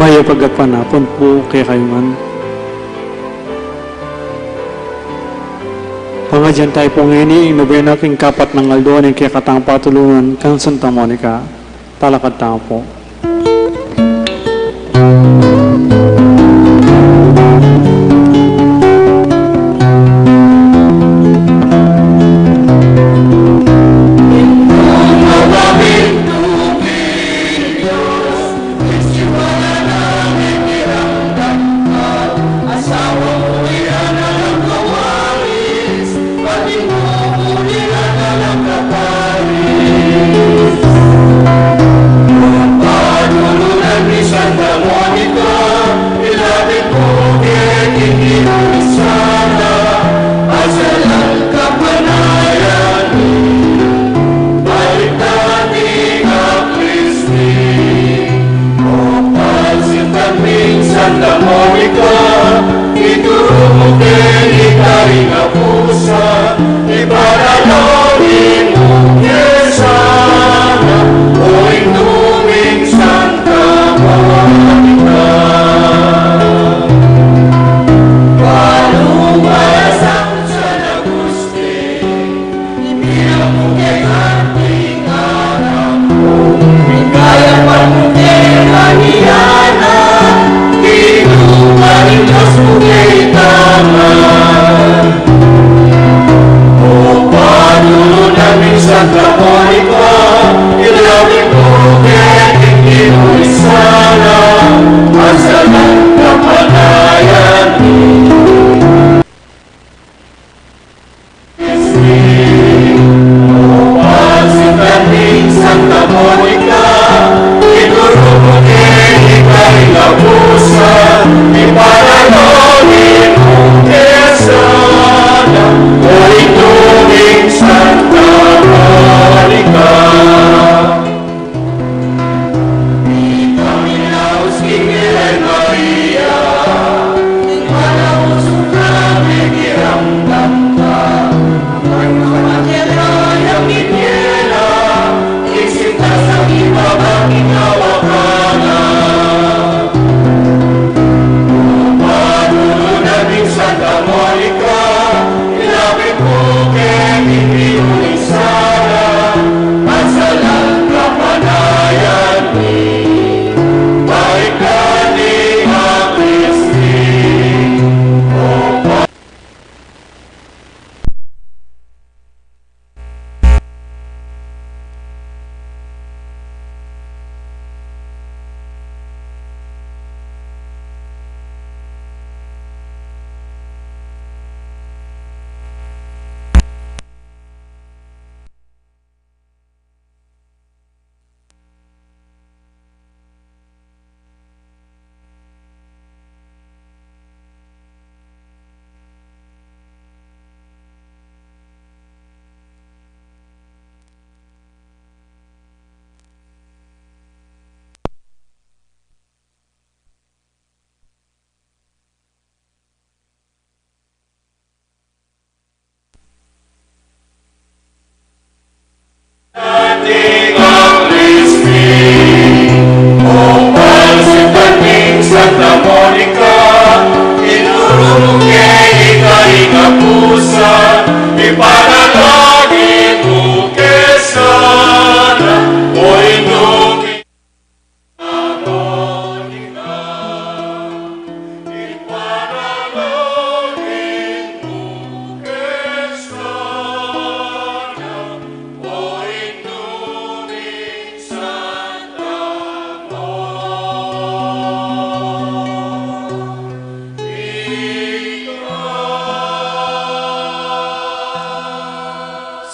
Maya pagkapanapon po kay kayuman. Pangadyan tayo po ngayon inubena king kapat ng aldoan ng kaya katang patulungan kang Santa Monica. Talakad tayo po.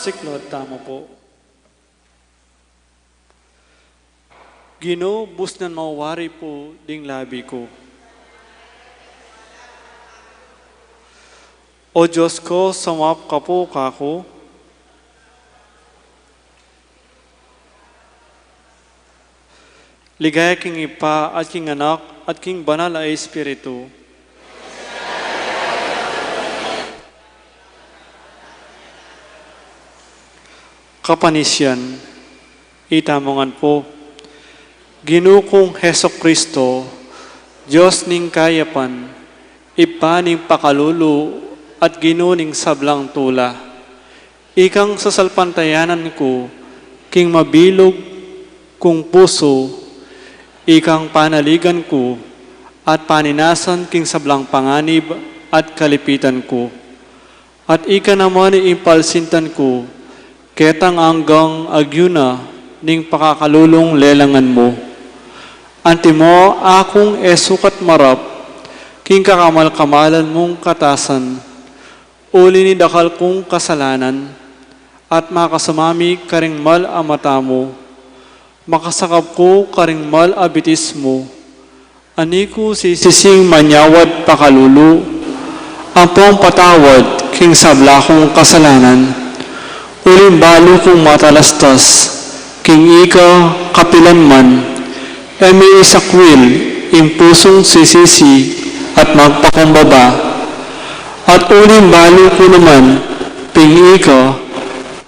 Siklod, tama po. Ginoo, busnan mawari po ding labi ko. O Diyos ko, sumap ka po kako. Ligaya king ipa at king anak at king banal na espiritu. Kapanisyan, itamongan po, Ginoo kong Heso Kristo, Diyos ning kayapan, ipaning pakalulu at ginuning sablang tula. Ikang sasalpantayanan ko, king mabilog kung puso, ikang panaligan ko, at paninasan king sablang panganib at kalipitan ko. At ika naman impalsintan ko, ketang anggang agyuna ning pakakalulong lelangan mo. Anti mo akong esukat marap, king kakamal-kamalan mong katasan, uli ni dakal kong kasalanan, at makasumami karing mal amata mo, makasakap ko karing mal abitis mo, ani ko sising manyawad pakalulu, ampong patawad king sabla kong kasalanan, uling balo kong matalastas, king ika kapilan man, emi isakwil, impusong sisisi at magpakumbaba, at uling balo ko naman, ping ika,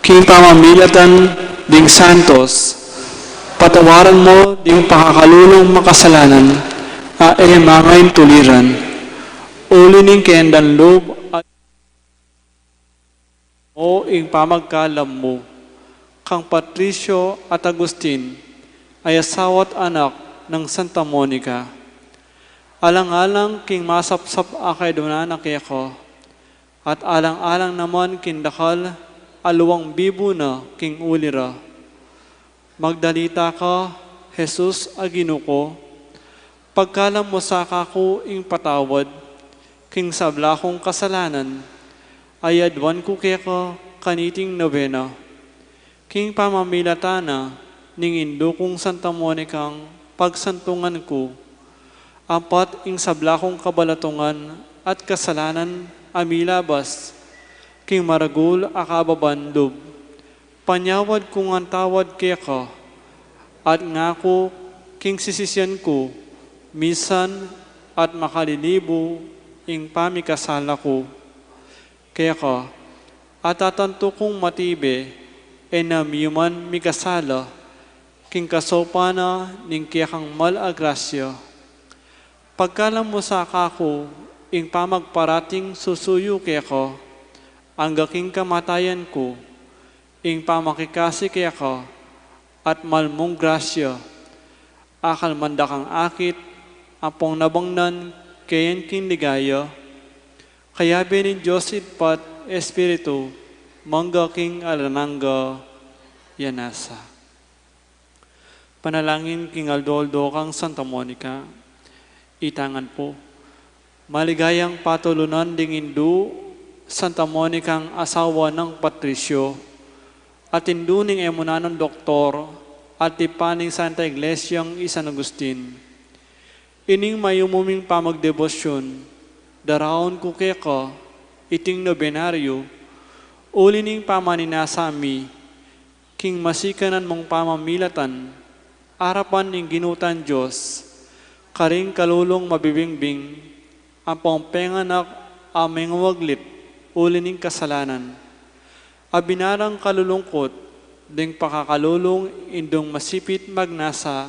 king pamamilatan ding santos, patawaran mo ding pakakalulong makasalanan, mangay tuliran, uli ning kendan loob at o ing pamagkalam mo, kang Patricio at Agustin ay asawat anak ng Santa Monica. Alang-alang king masapsap akay dunanak ko, at alang-alang naman kindakal aluwang bibo na king ulira. Magdalita ka, Jesus aginuko, pagkalam mo sa kako ing patawad, king sabla kong kasalanan, ayadwan ko keko kaniting nobena, king pamamilatana, ning indo kong Santa Monicang pagsantungan ko, apat ing sabla kong kabalatungan at kasalanan amilabas, king maragul akababandob, panyawad kong antawad keka, at ngako king sisisyan ko, misan at makalilibo ing pamikasala ko. Kaya ka, at atanto kong matibe, enamyuman mikasala, king kasopana ning kiyakang malagrasya. Pagkalam mo sa kako, ing pamagparating susuyo kaya ka, ang gaking kamatayan ko, ing pamakikasi kaya ka, at malmong grasya, akal mandakang akit, apong nabangnan, kayan king ligaya, kaya benin Diyos itpat Espiritu, mangga king alananga yanasa. Panalangin king Aldoldo kang Santa Monica, itangan po. Maligayang patulunan ding Indu, Santa Monica ang asawa ng Patricio, at Indu ning emunanon doktor, at ipaning Santa Iglesyang San Agustin. Ining mayumuming pamagdebosyon, daraon ko keka, iting nobenaryo, uli ning pamaninasami, king masikanan mong pamamilatan, arapan ning ginutan Diyos, karing kalulong mabibingbing, ang pangpenganak aming waglit, uli ning kasalanan. Abinarang kalulungkot, ding pakakalulong indong masipit magnasa,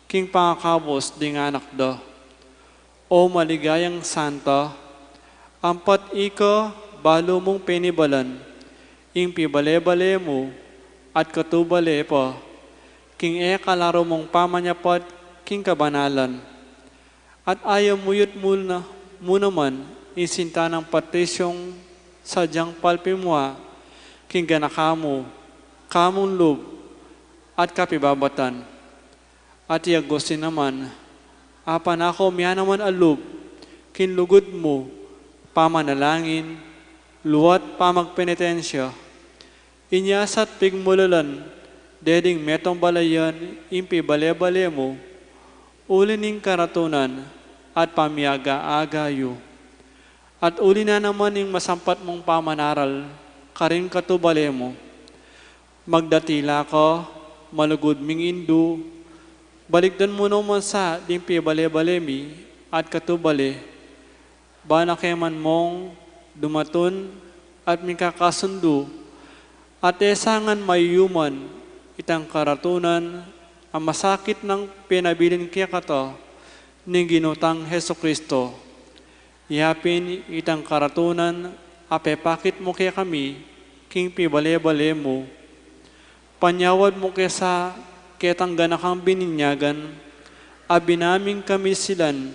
king pangakabos ding anak da. O maligayang Santa, ampat ika balo mong penibalan, ing pibale-bale mo, at katubale pa, king kalaro mong pamanyapat, king kabanalan. At ayaw muyot mo naman, isinta ng Patrisyong sadyang palpimwa, king ganakamo, kamong loob, at kapibabatan. At iagosin naman, apan ako miya naman alub, kinlugod mo, pamanalangin, luwat pamagpenitensya, inyasat pigmulalan, deding metong balayan, impi bale-bale mo, uli ning karatunan, at pamiyaga-agayo. At uli na naman ning masampat mong pamanaral, karin katubale mo, magdatila ka, malugod ming Indu, balikdan mo naman sa dimpi bale-balemi at katubale, banakeman mong dumaton at mikakasundo, at esangan mayuman itang karatunan ang masakit ng pinabilin kaya kato, ni ginutang Heso Kristo. Ihapin itang karatunan, apepakit mo kaya kami, king pibale-bale mo. Panyawad mo kesa ketang ganakang bininyagan, abinaming kami silan,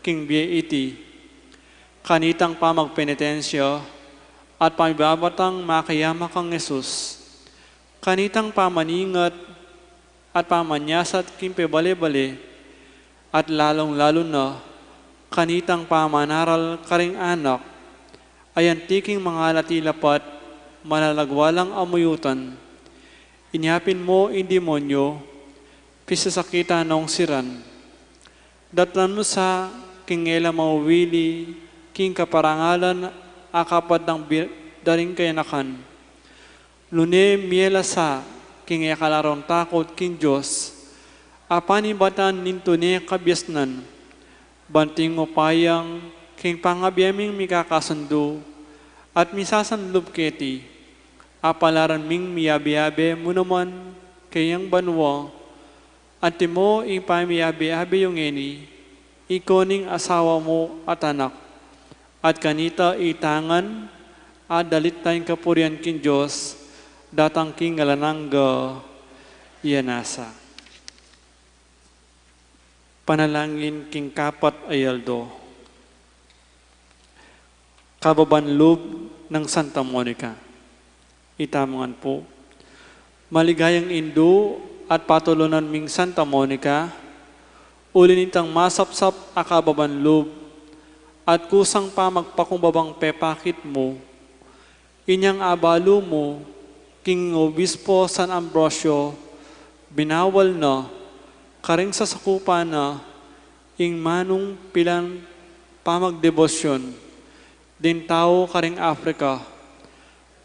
king biye iti. Kanitang pamagpenitensya, at pamibabatang makayama kang Jesus. Kanitang pamaningat, at pamanyasat king pibale-bale, at lalong-lalo na, kanitang pamanaral karing anak, ay antiking mga latilapat, malalagwalang amuyutan. Inyapin mo in demonyo, pisasakita nong siran. Datlan mo sa kingela mauwili, king kaparangalan, akapat ng daring kayanakan. Lune miela sa, king ekalaron takot, king Diyos, apanibatan ninto ni kabyasnan, banting upayang king pangabiyaming mikakasundo at misasanlub keti, apalaran ming miyabi-yabi mo naman kayang banwa, at mo ipamiyabi-yabi yung eni, ikoning asawa mo at anak, at kanita itangan, at dalit tayong kapurian king Diyos, datang king alanangga, iyanasa. Panalangin king kapat ayaldo. Kababanlub ng Santa Monica. Itamangan po. Maligayang Indo at patulunan ming Santa Monica, ulinitang masapsap akababanlub at kusang pa magpakumbabang pepakit mo, inyang abalo mo, king Obispo San Ambrosio, binawal na, karing sa sakupa na, ing manong pilang pamagdebosyon, din tao karing Afrika,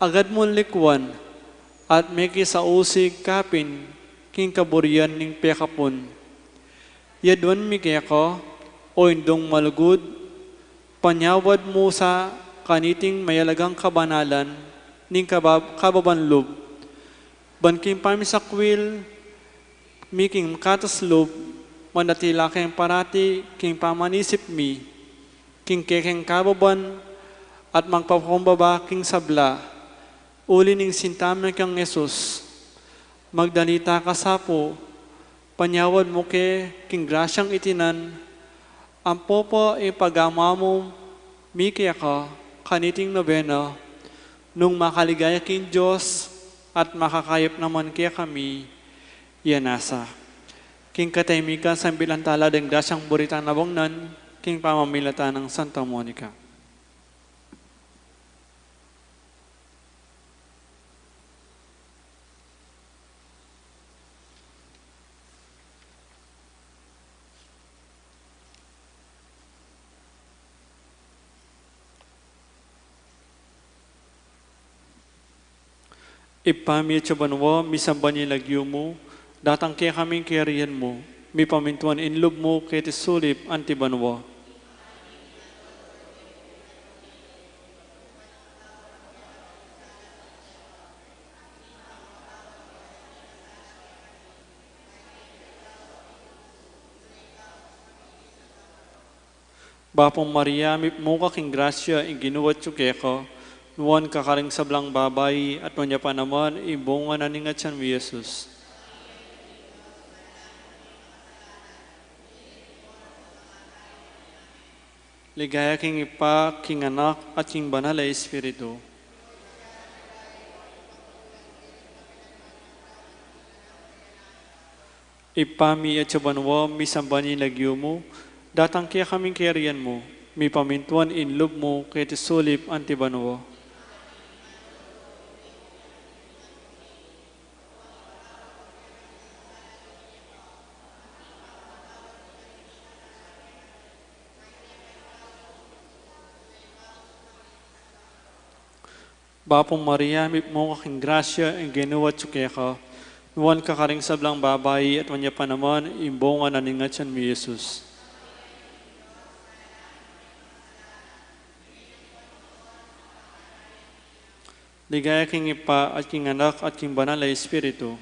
agad mo likwan, at meki sa usig kapin, king kaburian ning pekapon. Yadwan mikeko, o indong malugod, panyawad mo sa kaniting mayalagang kabanalan, ning kababanlub, banking pamisakwil, miking kataslob, manatila kayong parati, king pamanisip mi, king kekeng kababan, at magpapakumbaba king sabla, uli ning sintamen kang Jesus, magdalita ka sapo, panyawad mo ke, king grasyang itinan, ang popo ipagama mo, miki ako, kaniting nobena, nung makaligaya king Diyos, at makakayap naman kaya kami, iyanasa. King kataymikan sa bilantala ng grasyang buritan na bongnan, king pamamilata ng Santa Monica. Ipamit sa banwa, misamba niya lagyo mo, datang kaya kaming kariyan mo, mi pamintuan inlob mo kaya tisulip anti banwa. Bapong Maria, mip mo kaking grasya, iginuwat tsukeko, nuwan kakaring sablang babay, at wanya pa naman, ibunga na ningat siya mi Jesus. Ligaya king ipa, king anak, at king banal na Espiritu. Ipami at sabanwa, misamba ni lagyo mo, datang kaya kaming kariyan mo, mi pamintuan inlob mo, kaya tisulip anti banwa. Bapong Maria, mip mo kaking grasya, ang ginuwat tsukeka, nuwan kakaring sablang babay, at wanya pa naman, imbonga na ningat siya mi Jesus. Ligaya king ipa, at king anak, at king banal na Espiritu.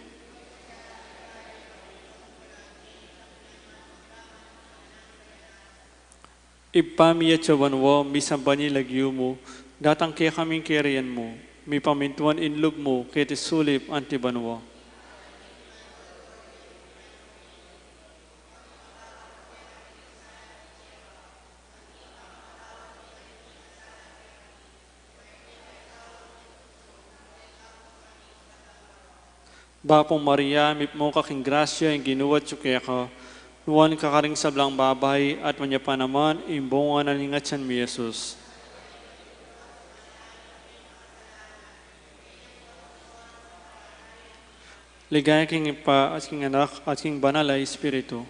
Ipami at sabanwa, misambani lagyo mo, datang kaya kaming kerian mo, mi pamintuan inlog mo, kaya tisulip antibanwa. Bapong Maria, mip mo kaking grasya, yung ginuwat tsukya ka, nuwan kakaring sablang babay, at manya pa naman, imbongan na ningat siyan mi Jesus. Ligaya king ipa at king anak at king banal ay Espiritu.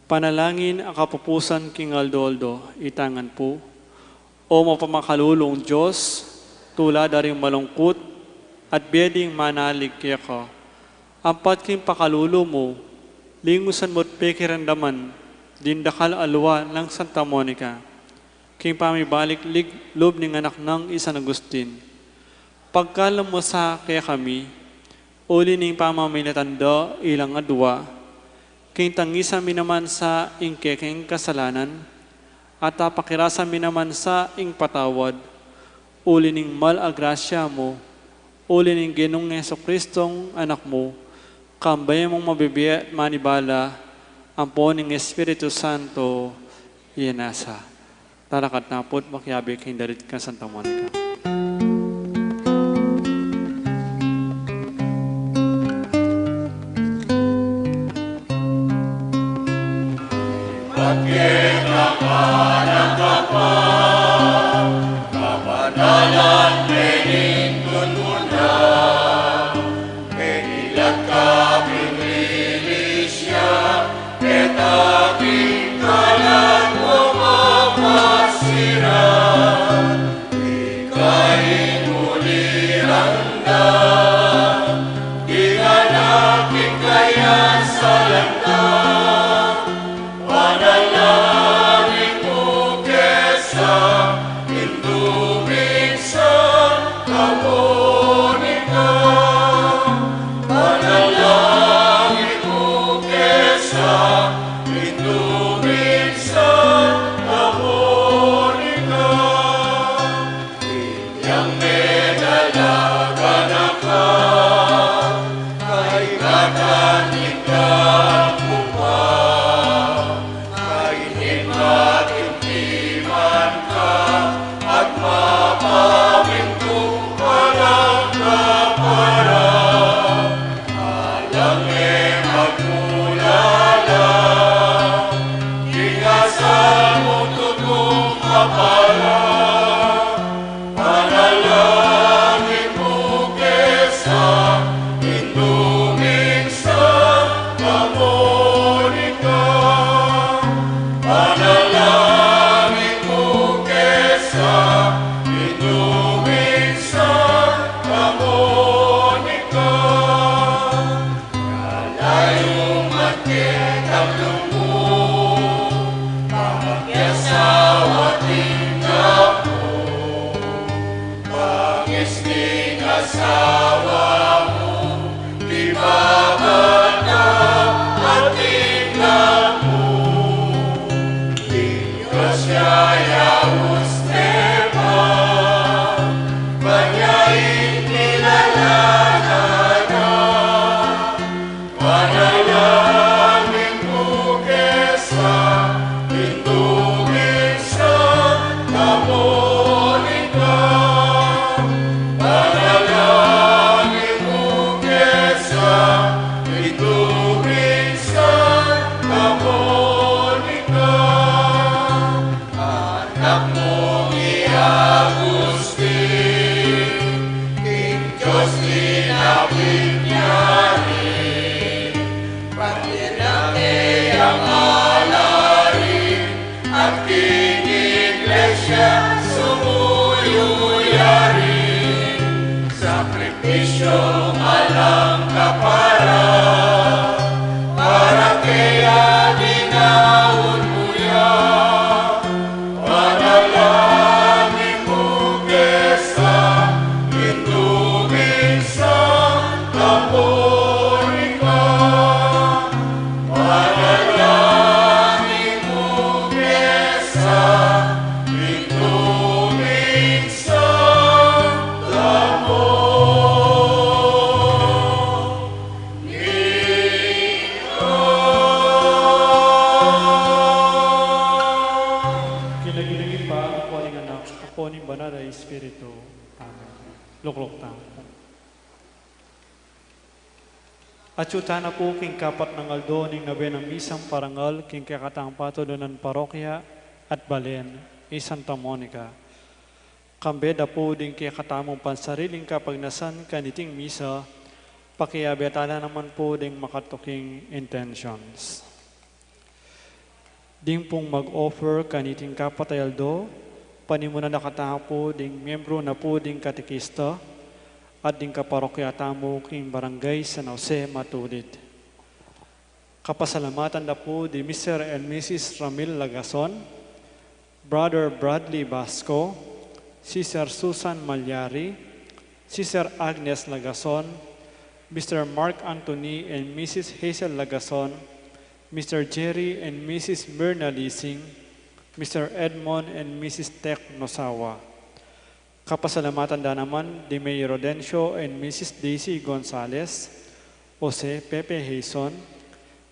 Panalangin ang kapupusan king Aldo, itangan po. O mapamakalulong Diyos, tula daring malungkot at biyading manalig kaya ka. Ampat king pakalulo mo, lingusan mo't pekirandaman, dindakal alwa ng Santa Monica. King pamibalik loob ng anak ng San Agustin. Pagkalam mo sa kaya kami, uli ning pamaminatanda ilang adwa, king tangisa mi naman sa ingkeking kasalanan, at apakirasa mi naman sa ing patawad, uli ning malagrasya mo, uli ning Ginong Jesucristong anak mo, kambay mong mabibiya at manibala, ampo ning Espiritu Santo, iyanasa. Tarakat napot, makiabi kayong darit ka Santa Monica. Monica. Amen. Luklok ta. Atyuta na po king kapat ng aldo ning nabe ng misang parangal king kakatang patulo ng parokya at balen ni Santa Monica. Kambeda po din kaya katamong pansariling kapagnasan kaniting misa, pakiabetala naman po ding makatuking intentions. Ding pong mag-offer kaniting kapatayaldo, panimuna nakataha po ding membro na po ding katekista, at ding kaparokya tamo king barangay San Jose Matulid. Kapasalamatan na po di Mr. and Mrs. Ramil Lagason, Brother Bradley Basco, Sister Susan Malyari, Sister Agnes Lagason, Mr. Mark Anthony and Mrs. Hazel Lagason, Mr. Jerry and Mrs. Myrna Lising, Mr. Edmond and Mrs. Tek Nosawa. Kapasalamatan da naman di May Rodencio and Mrs. Daisy Gonzalez, Jose Pepe Hason,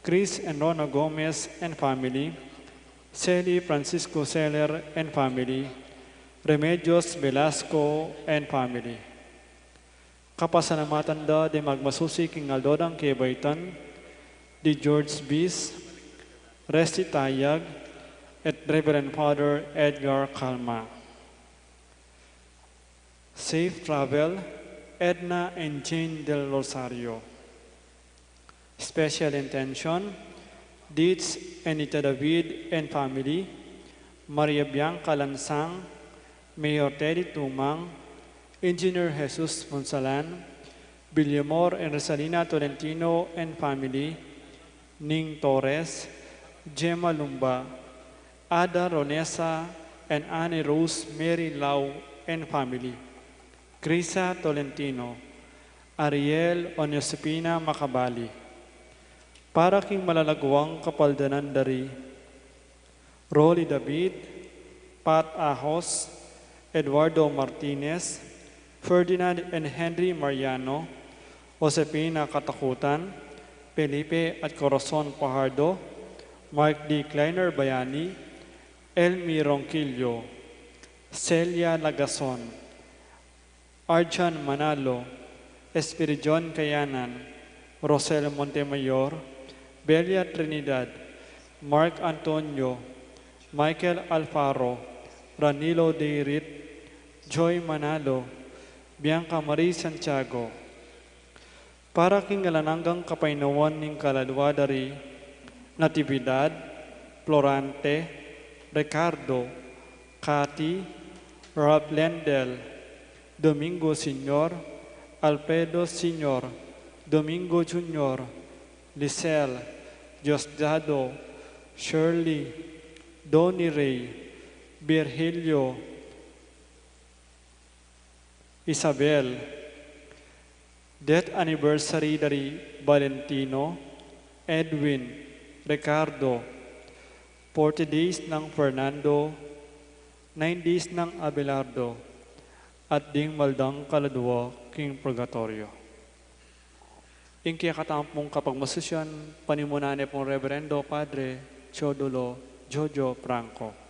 Chris and Rona Gomez and family, Celi Francisco Seller and family, Remedios Velasco and family. Kapasalamatan da di magmasusi king Aldodang Kebaitan, di George Bis, Resti Tayag, at Reverend Father Edgar Calma. Safe travel, Edna and Jane Del Rosario. Special intention, Dietz and Ita David and family, Maria Bianca Lansang, Mayor Teddy Tumang, Engineer Jesus Monsalan, Villamor and Rosalina Tolentino and family, Ning Torres, Gemma Lumba, Ada Ronesa and Annie Rose Mary Lau and family, Crisa Tolentino, Ariel Onyosipina Makabali. Para king malalagwang kapaldanan dari, Rolly David, Pat Ahos, Eduardo Martinez, Ferdinand and Henry Mariano, Josepina Katakutan, Felipe at Corazon Pajardo, Mark D. Kleiner Bayani, Elmi Ronquillo, Celia Lagason, Arjan Manalo, Espiridion Kayanan, Rosel Montemayor, Belia Trinidad, Mark Antonio, Michael Alfaro, Ranilo Deirit, Joy Manalo, Bianca Marie Santiago. Para king galananggang kapainawan ning kaladwa dari Natividad, Florante, Ricardo, Cathy, Rob Lendel, Domingo Senior, Alfredo Senior, Domingo Junior, Lisel, Diosdado, Shirley, Donnie Ray, Virgilio, Isabel. Death anniversary dari Valentino, Edwin, Ricardo, 40 days ng Fernando, 9 days ng Abelardo, at ding maldang kaladwa king purgatorio. Ingkaya katampong kapag masusyan, panimunane pong Reverendo Padre Teodulo Jojo Franco.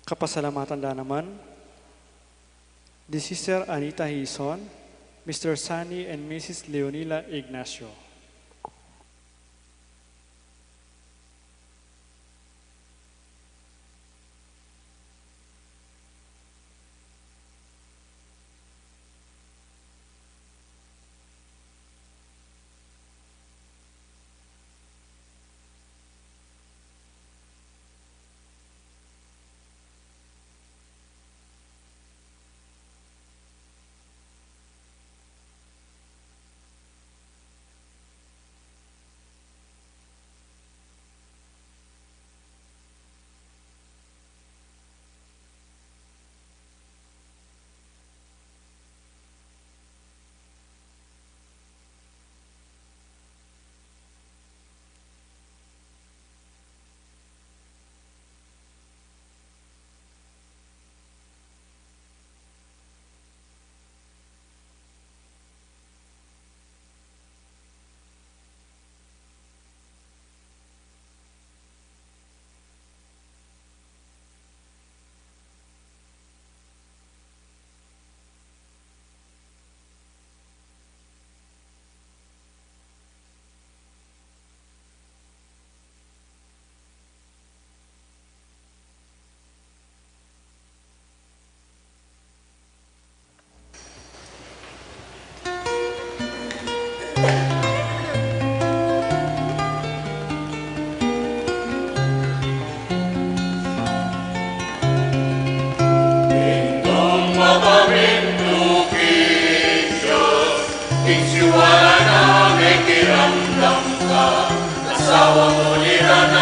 Kapasalamatan da naman, the Sister Anita Hison, Mr. Sunny and Mrs. Leonila Ignacio.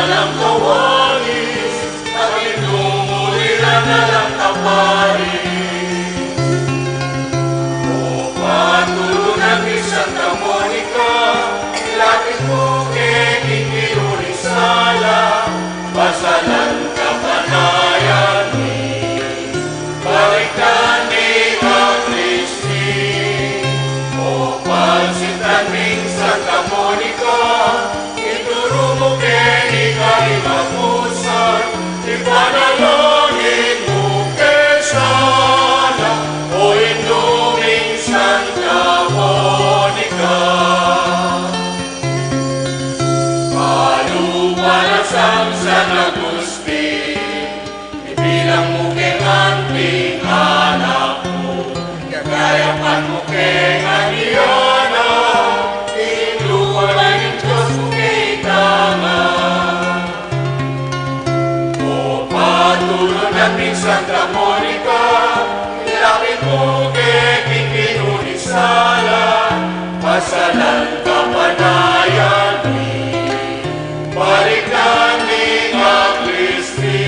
nalang kawangis, paginumulira nalang kapari. O patulungan ni Santa Monica, ilapit mo kay Ikirurisala, pasalan kapanayan ni, balikan ni ang Kristi. O pansintan ming Santa Monica, ituro mo kay ikaimapusan, ipanalangin mo kay sana, o inuming Santa Monica. Palupalasang San Agustin, ibilang mo kay anting anak mo, kagayapan mo kay Ariana, iluwalay ng Diyos mo kay Tama. O patuloy natin Santa Monica, ilapit mo kay Ikirurisala, pasalan kapanayan ni, balikan ni ang Kristi.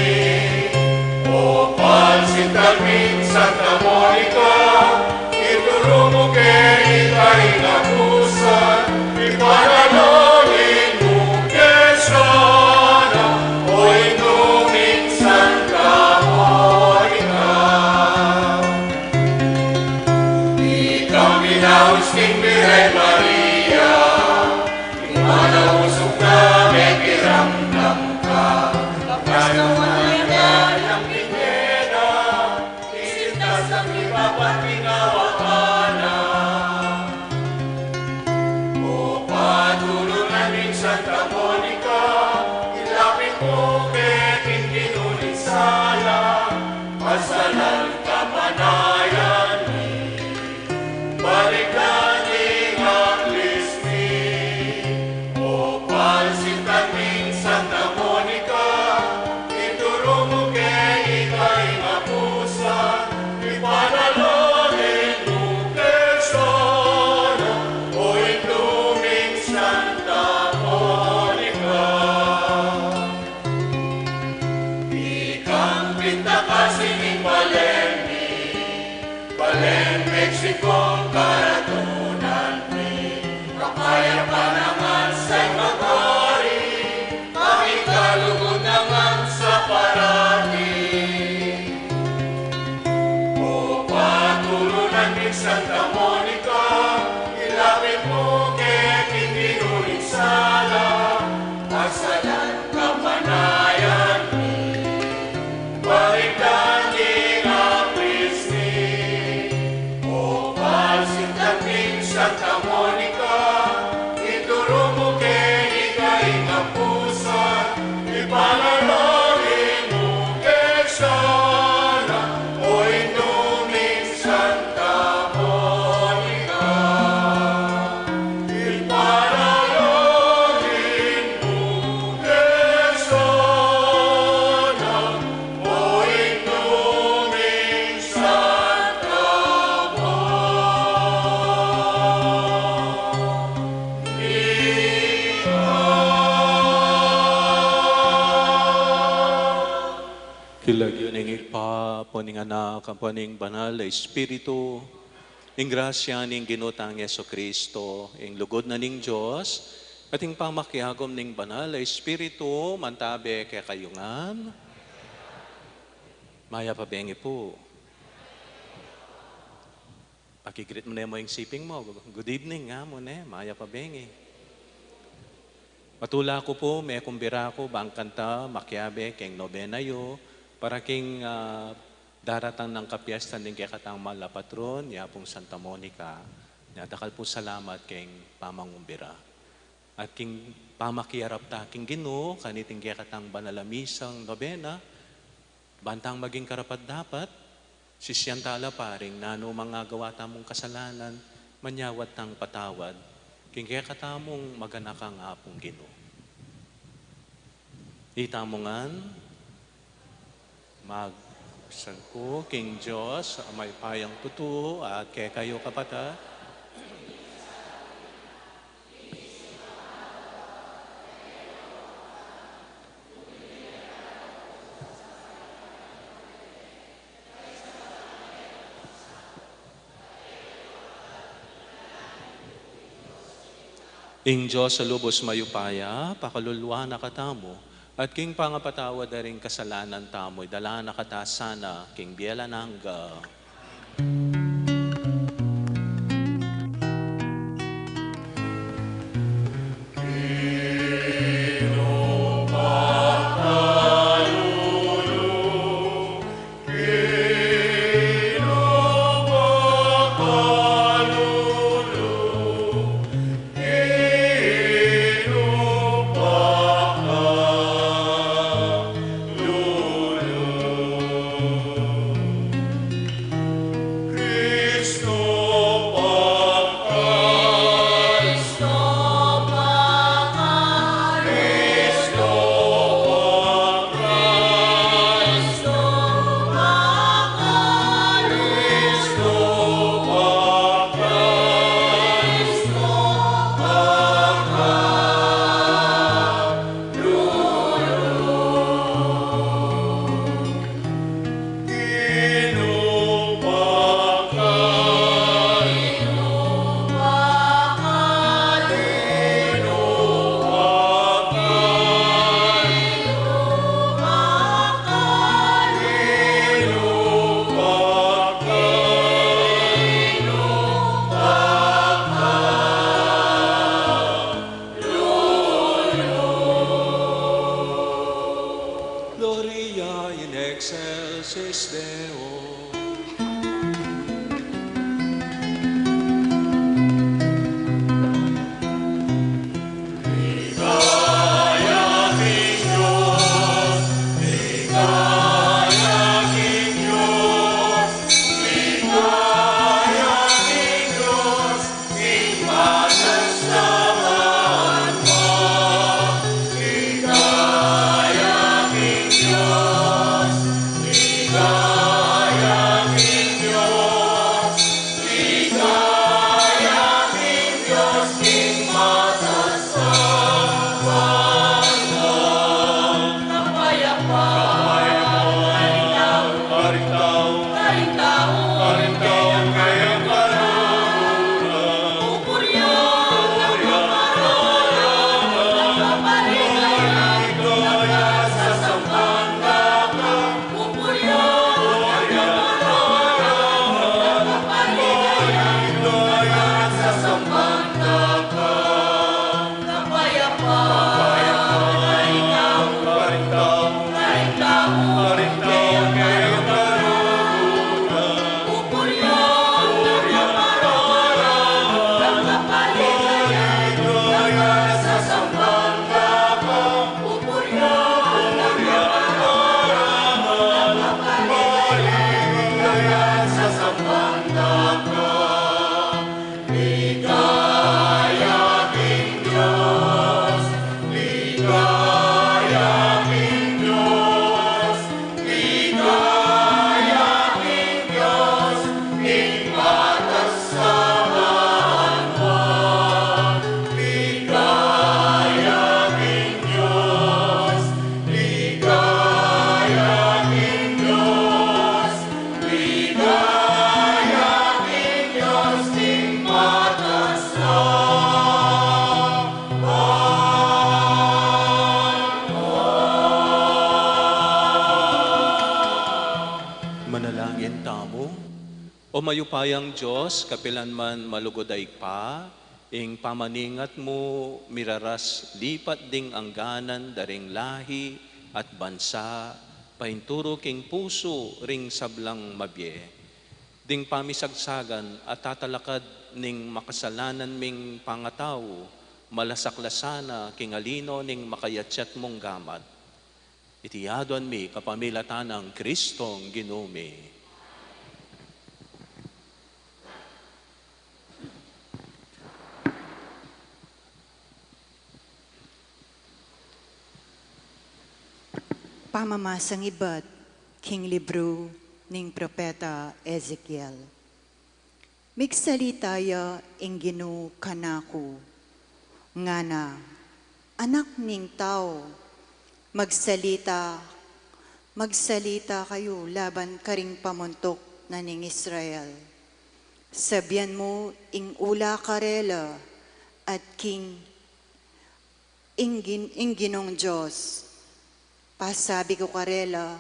O pansintan ming Santa Monica, ituro mo kay ikaimapusan, ipanalangin mo kay sana, o inuming Santa Monica. Ikang minausting Birhen Maria, imanausok na may kiramdam ka, kapag naman ang bigena, isintas ang ibaba't pinawa ka na. O patulungan ng Santa Monica, ilapit mo kay Ikirurisala, pasalan kapanayan ni, balikan ni ang Kristi. O pansintan ming Santa Monica, ituro mo kay ikaimapusan, ipanalangin mo kay sana, o inuming Santa Monica. Ikang pintakasing Palermi, Balen, Mexico, karatunan ni, kakayapan naman sa'y magari, makikalugod naman sa parati. O patulungan ni Santa Monica, ilapit mo kay Ikirurisala, pasalan kapanayan ni, balikan ni ang Kristi. O pansintan ming Santa Monica, ituro mo kay ikaimapusan, ipanalangin mo kay sana, o inuming Santa Monica. Ipanalangin mo kay sana, o inuming Santa Kilag yun ang ipaponing anak, ang poning banal na Espiritu, ing grasya ning ginutang Yeso Kristo, ing lugod na ning Diyos, at ing pamakiagom ning banal na Espiritu, mantabe kay kayungan. Maya pabengi po. Pakigreet mo na mo yung siping mo. Good evening nga mo na, Maya pabengi. Matula ko po, may kumbira ko, bang kanta, makiabe, keng nobena yo, para king daratang ng kapiestan din kay katang mala patron, yapong Santa Monica, nadakal po salamat keng pamangumbira. At king pamakiyarap ta king Ginoo, kaniting kay katang banalamisang nobena, bantang maging karapat dapat, sisyantala paring nano mga gawa tamong kasalanan, manyawat tang patawad, king kaya katamong maganakang apong Ginoo. Itamongan, magsangko king Diyos, may payang tutuo at kaya kayo kapata, Ing Diyos sa lubos mayupaya, pakalulwa na katamo, at king pangapatawad na rin kasalanan tamo'y dala na katasana, king biela nangga. Gloria in excelsis Deo. Manalangin tamo. O mayupayang Diyos, kapilan man malugoday pa, ing pamaningat mo miraras lipat ding angganan daring lahi at bansa, painturo king puso ring sablang mabye. Ding pamisagsagan at tatalakad ning makasalanan ming pangataw, malasaklasana king alino ning makayatsat mong gamat. Itiyadon mi kapamilatan ng Kristong Ginome. Pamamasang iba't king libro ning propeta Ezekiel. Migsalitaya ing Gino kanako, ngana, anak ning tao, magsalita kayo laban karing pamuntok na ning Israel. Sabihan mo ing ula karela at king Inginong Diyos, pasabi ko karela,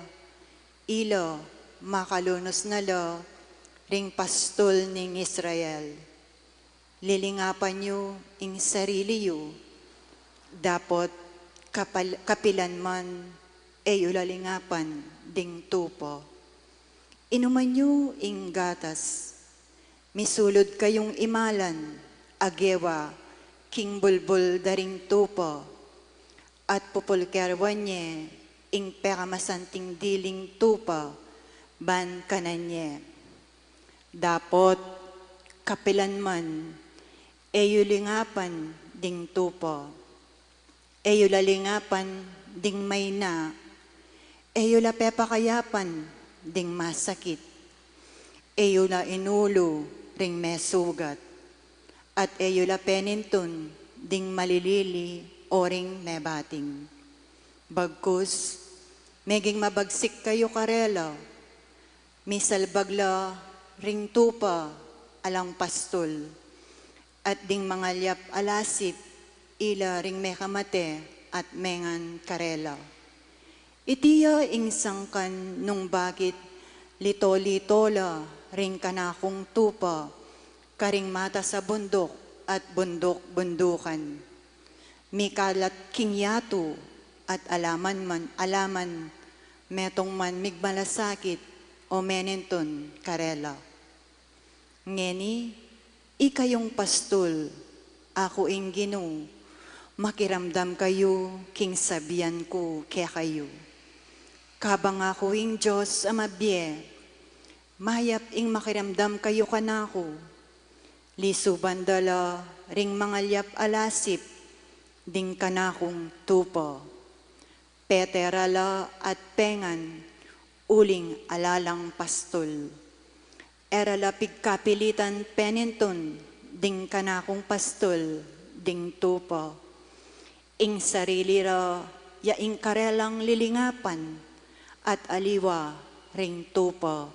ilo, makalunos na lo, ring pastol ning Israel. Lilingapan nyo ing sarili yu, dapot kapilan man, ulalingapan ding tupo. Inuman nyo ing gatas, misulod kayong imalan, agewa, king bulbul daring tupo, at pupulkerwan nye, ing peramasanting diling tupa, ban kananye. Dapot, kapilan man, eyulingapan ding tupo, eyulalingapan ding may na, eyula pepakayapan ding masakit, eyula inulo ring mesugat, at eyula penintun ding malilili o ring mebating. Bagkus, meging mabagsik kayo karela, misalbagla ring tupa alang pastol, at ding mangalyap alasip ila ring mekamate at mengan karela. Itiya ing sangkan nung bakit lito-litola ring kanakong tupa, karing mata sa bundok at bundok-bundukan. Mikalat kingyatu at alaman metong man migmalasakit o menenton karela. Ngeni, ikayong pastol, ako ing Ginoo, makiramdam kayo king sabiyan ko kaya kayo. Kabang ako ing Diyos amabye, mayap ing makiramdam kayo kanako, lisuban dala ring mangalyap alasip, ding kanakong tupo, peterala at pengan, uling alalang pastol. Erala pigkapilitan penenton, ding kanakong pastol, ding tupo. Ing sarili ra, yaing karelang lilingapan, at aliwa ring tupo.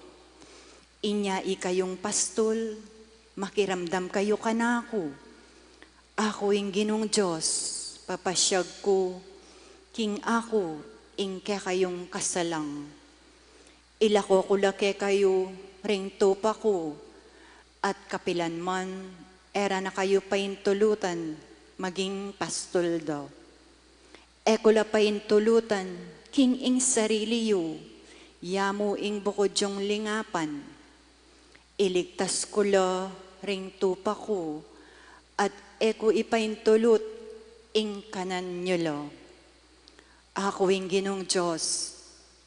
Inya ikayong pastol, makiramdam kayo kanako. Ako ing Ginong Diyos, papasyag ko, king ako, ing kayong kasalang. Ilako kulake kayo, ring tupa ko, at kapilan man, era na kayo paintulutan, maging pastol daw. Ekula paintulutan, king ing sarili yu, yamu ing bukod yung lingapan. Iligtas ko la, ring tupa ko, at eko ipaintulot, ing kanan nyo lo. Ako ing Ginong Diyos,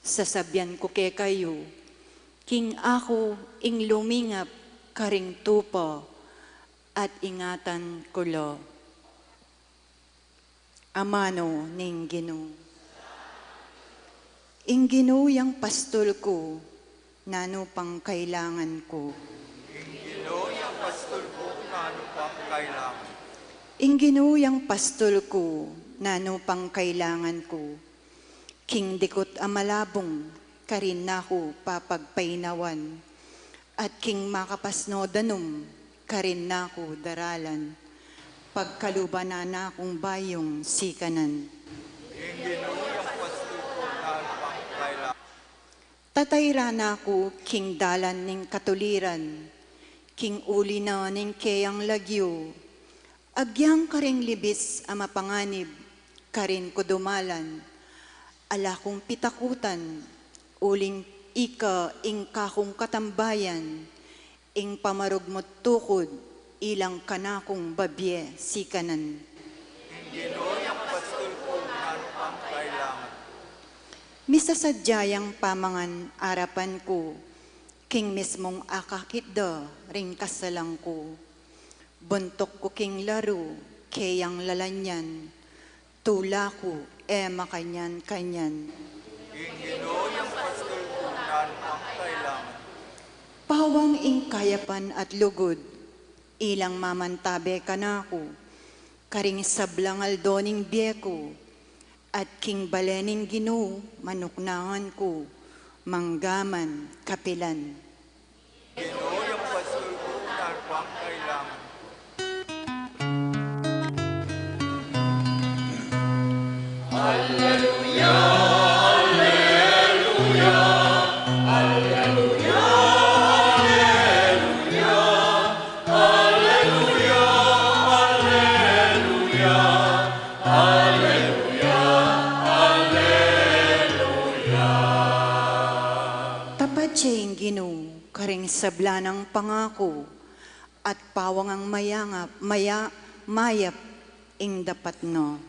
sasabyan ko kay kayo, king ako ing lumingap karing tupo, at ingatan ko lo. Amano ning Ginoo. Ing Ginoo yang pastol ko, nano pang kailangan ko. Ginoo yung pastol ko, ano pang kailangan. Ing Ginoo yang pastol ko, nano pang kailangan ko. King dikot amalabong, karin nako papagpainawan. At king makapasno danum, karin nako daralan. Pagkalubanan na akong bayong sikanan. Yung Ginoo yung pastol ko, ano pang kailangan. Tatayra na ako, king dalan ning katuliran, king uli na ning kayang lagyo. Agyang karing libis ama panganib, karin ko dumalan. Ala kong pitakutan, uling ika ing kakong katambayan, ing pamarugmot tukod, ilang kanakong babye sikanan. Yung Ginoo yung pastol ko, ano pang kailangan. Misasadyayang pamangan arapan ko, king mismong akakitda ring kasalang ko. Buntok ko king laro, kayang lalanyan, tula ko, makanyan-kanyan. Yung Ginoo yung pastol ko, ano pang kailangan. Pawang ing kayapan at lugod, ilang mamantabe kanako, karing sablangal doning biyeko, at king balening Ginoo, manuknahan ko, manggaman, kapilan. Ginoo yung pastol ko, ano pang kailangan. tiyeng Gino, karing sabla ng pangako, at pawang ang mayap, ing dapat no.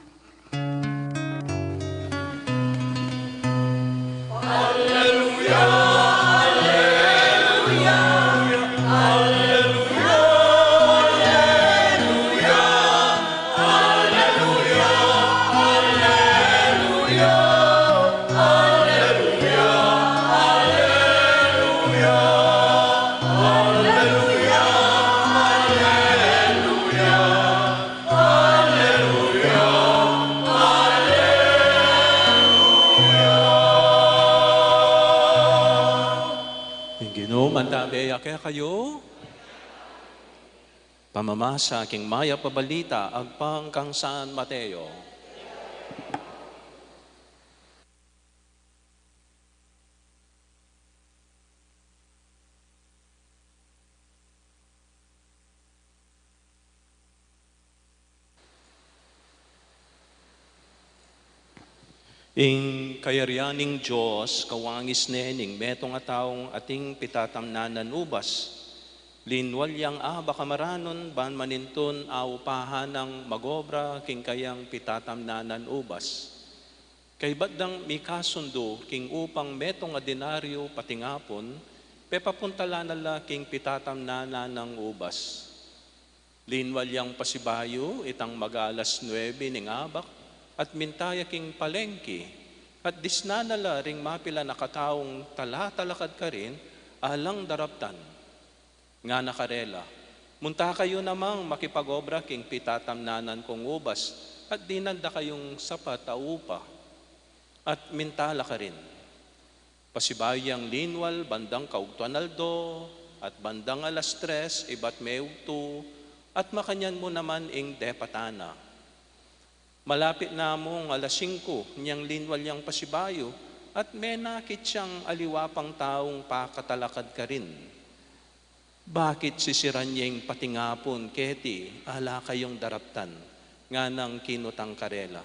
Ginoo, mandabeya kaya kayo. Pamamasa king maya pabalita, agpang kang San Mateo. Ing kayaryaning Diyos, kawangis nening, metong ataong ating pitatamnanan ubas, linwalyang baka maranon, ban manintun aupahan ng magobra, king kayang pitatamnanan ubas. Kay baddang mikasundo, king upang metong adinaryo patingapon, pepapuntala nala king pitatamnanan ng ubas. Linwalyang pasibayo, itang mag-alas 9 ning abak, at mintaya king palengke, at disnanala ring mapila nakataong tala-talakad ka rin, alang daraptan. Nga nakarela, munta kayo namang makipagobra king pitatamnanan kong ubas, at dinanda kayong sapat upa, at mintala ka rin. Pasibayang linwal, bandang kaugtuan aldo, at bandang alas 3, ibat meugto, at makanyan mo naman ing depatana. Malapit na mong alas 5, niyang linwal yang pasibayo, at may nakit siyang aliwapang taong pakatalakad ka rin. Bakit sisiran niyang patingapon, keti, ala kayong daraptan, nga nang kinutang karela?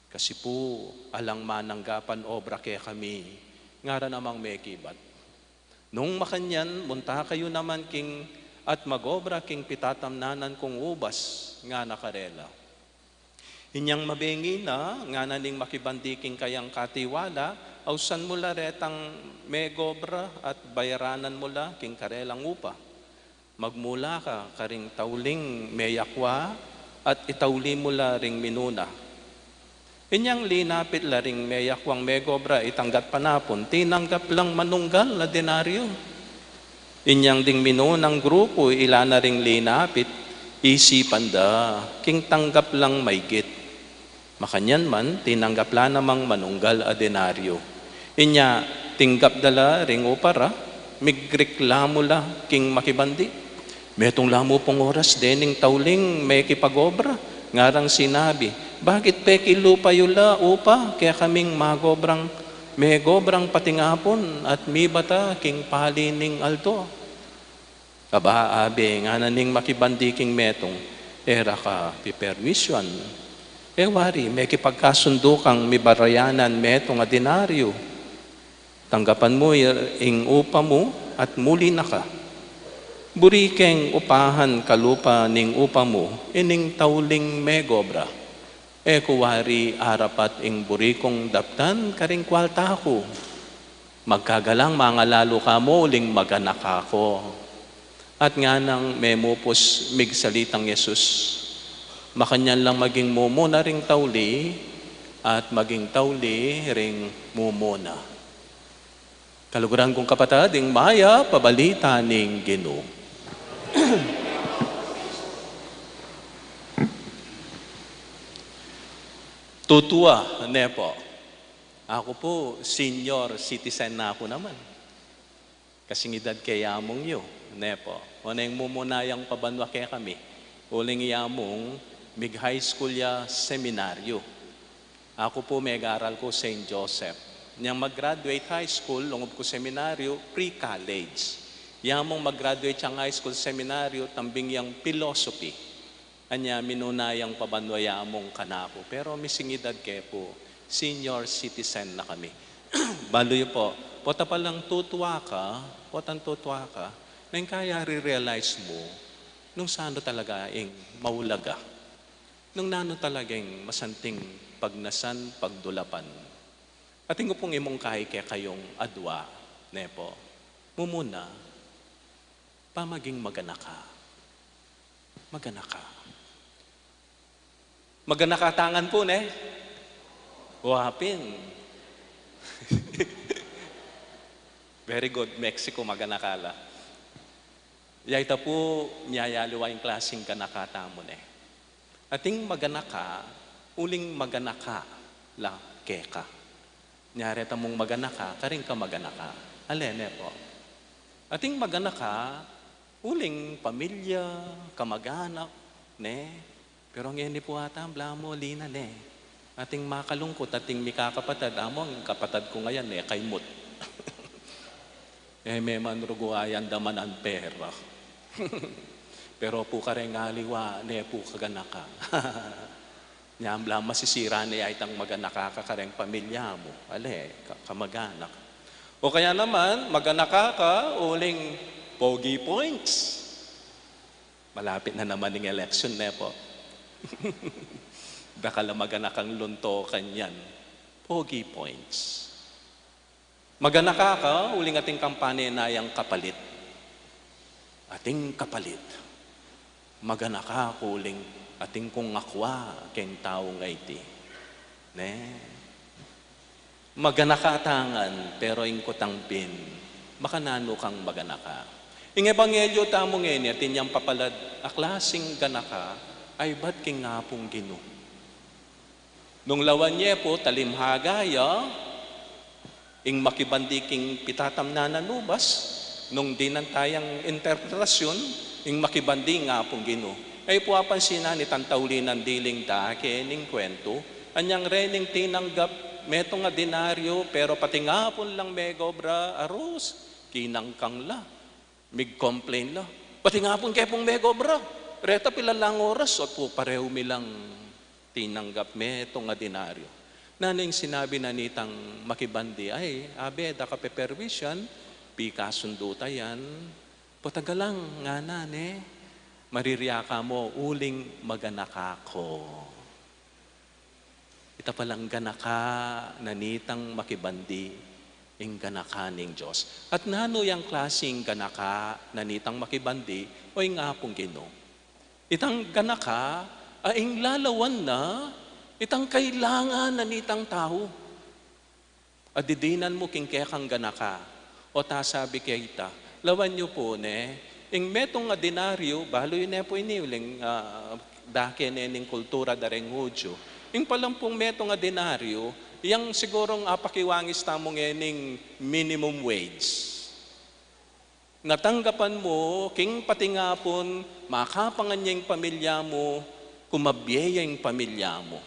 Kasi po, alang mananggapan obra kaya kami, ngara namang may kibat. Nung makanyan, munta kayo naman king, at magobra king pitatamnanan kong ubas, nga nakarela. Inyang mabengi na, nga naning makibandiking kayang katiwala, ausan mula retang megobra at bayaranan mula king karelang upa. Magmula ka karing tauling meyakwa at itauli mula ring minuna. Inyang linapit la ring meyakwang megobra itanggat panapon, tinanggap lang manunggal na denaryo. Inyang ding minunang grupo ilana ring linapit, isipan da, king tanggap lang maygit. Makanyan man, tinanggap la namang manunggal a denaryo. Inya, tinggap dala ring upara, migreklamo la king makibandi. Metong lamo pong oras dening tauling may kipagobra. Ngarang sinabi, bakit peki lupa yula upa, kaya kaming magobrang, may gobrang patingapon at mi bata king palining alto. Aba, abe, nga naning makibandi king metong, era ka piperwisyon. Wari, may kipagkasundo kang mibarayanan meto nga denaryo. Tanggapan mo ing upa mo at muli na ka. Burikeng upahan kalupa ning upa mo, ining tauling megobra. Kuwari arapat ing burikong daptan karing kwalta ko. Magkagalang mga lalo ka mo, uling maganak ako. At nga nang memupos migsalitang Yesus, makanyan lang maging mumuna ring tauli at maging tauli ring mumuna. Kaluguran kong kapatid, ing maya pabalita ning Ginoo. Tutua, nepo. Ako po, senior citizen na ako naman. Kasing edad kaya among yo, nepo. O na yung mumunayang pabanwa kaya kami. Uling iyamong mig high school ya seminaryo. Ako po may aral ko St. Joseph. Niyang mag-graduate high school, lungob ko seminaryo, pre-college. Yamong mag-graduate siyang high school seminaryo, tambing yang philosophy. Anya minunayang pabanwaya among kanako. Pero mising edad kaya po, senior citizen na kami. Baloy po, pota palang tutwa ka, nang kaya re-realize mo, nung sano talaga ing maulaga, nung nano talagang masanting pagnasan, pagdulapan. At ingo pong imong kaya kayong adwa, nepo, mumuna, pamaging magana ka. Magana ka. Magana ka tangan po, ne? Wapin. Very good. Mexico, maganakala. Yaita po, miyayaliwa yung klaseng ganakata mo, ne? Ating maganaka, uling maganaka, la keka. Nyareta mong maganaka, karing ka maganaka. Alene po. Ating maganaka, uling pamilya, kamag-anak, ne? Pero ngayon po ata, blamo, lina, ne? Ating makalungkot, ating mikakapatad, amo, ang kapatad ko ngayon, ne, kay Mut. May manruguayan daman ang pera. Pero po ka rin ngaliwa, ne po kaganaka. Nyambla, masisira niya itang maganaka ka rin pamilya mo. Ale, kamag-anak. O kaya naman, maganaka ka, uling pogi points. Malapit na naman ng election, ne po. Dakala maganakang lunto kanyan. Pogi points. Maganaka ka, uling ating kampanya na yung kapalit. Ating kapalit. Maganaka ka, uling ating kung akwa keng tao ngayti. Ne? Maganaka tangan, pero ingkutang pin. Makanano kang maganaka. Ing ebanghelyo tamong ngayon, atin yung papalad, aklasing ganaka, ay ba't king nga pong gino? Nung lawan niya po, talimhagaya, ing makibandi king pitatam na nanubas, nung dinantayang interpretasyon, ing makibandi nga pong gino. Ay po apansin na ni tantawli ng diling ta, kening kwento, anyang rening tinanggap, meto nga denaryo, pero pati nga po lang megobra arus, kinangkang la, mig-complain la. Pati nga po kepong megobra, reta pila lang oras, o po pareho milang tinanggap, meto nga denaryo. Naning sinabi na nitang makibandi, ay, abe, da kapeperwisyan, pika sunduta yan, patagalang nga na, ne? Maririya ka mo, uling maganaka ko. Ita palang ganaka na nitang makibandi, ing ganaka ning Diyos. At nano yung klaseng ganaka na nitang makibandi, o ing apong gino. Itang ganaka, aing lalawan na, itang kailangan na nitang tao. Adidinan mo king kekang ganaka, o ta sabi kita, lawan nyo po, ne, ing metong nga denaryo, balo yun po iniuling dake nening kultura dareng Hudyo. Ing palampong metong nga denaryo, yang sigurong apakiwangis tamong ening minimum wage. Natanggapan mo, king pati nga pon, makapangan niya yung pamilya mo, kumabyeya yung pamilya mo.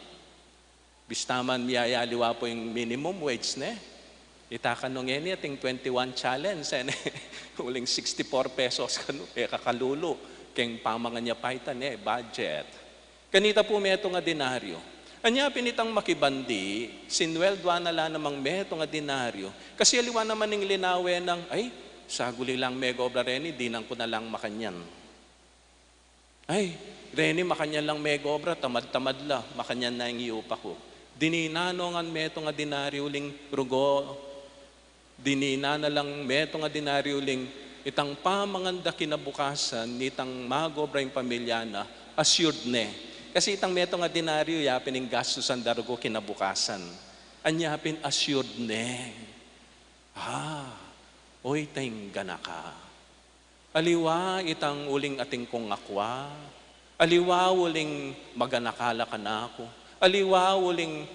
Bistaman miyayaliwa po yung minimum wage, ne? Itakan nung yan ating 21 challenge, uling 64 pesos kakalulo, keng pamangan niya paitan, budget. Kanita po meto nga denaryo. Anya pinitang makibandi, sinweldwa na lang namang meto nga denaryo, kasi aliwa naman ng linawe ng, ay, saguli lang mega obra Reni, dinang ko na lang makanyan. Ay, Reni, makanyan lang mega obra, tamad-tamad la, makanyan na yung iupa ko. Dininano nga meto nga denaryo ling rugo, dinina na lang meto nga denaryo ling itang pamanganda kinabukasan nitang magobra yung pamilya na assured ne. Kasi itang meto nga denaryo yapin yung gastusan darugo kinabukasan. Anyapin assured ne. Oy tayong ganaka. Aliwa itang uling ating kong akwa. Aliwa uling maganakala ka na ako. Aliwa uling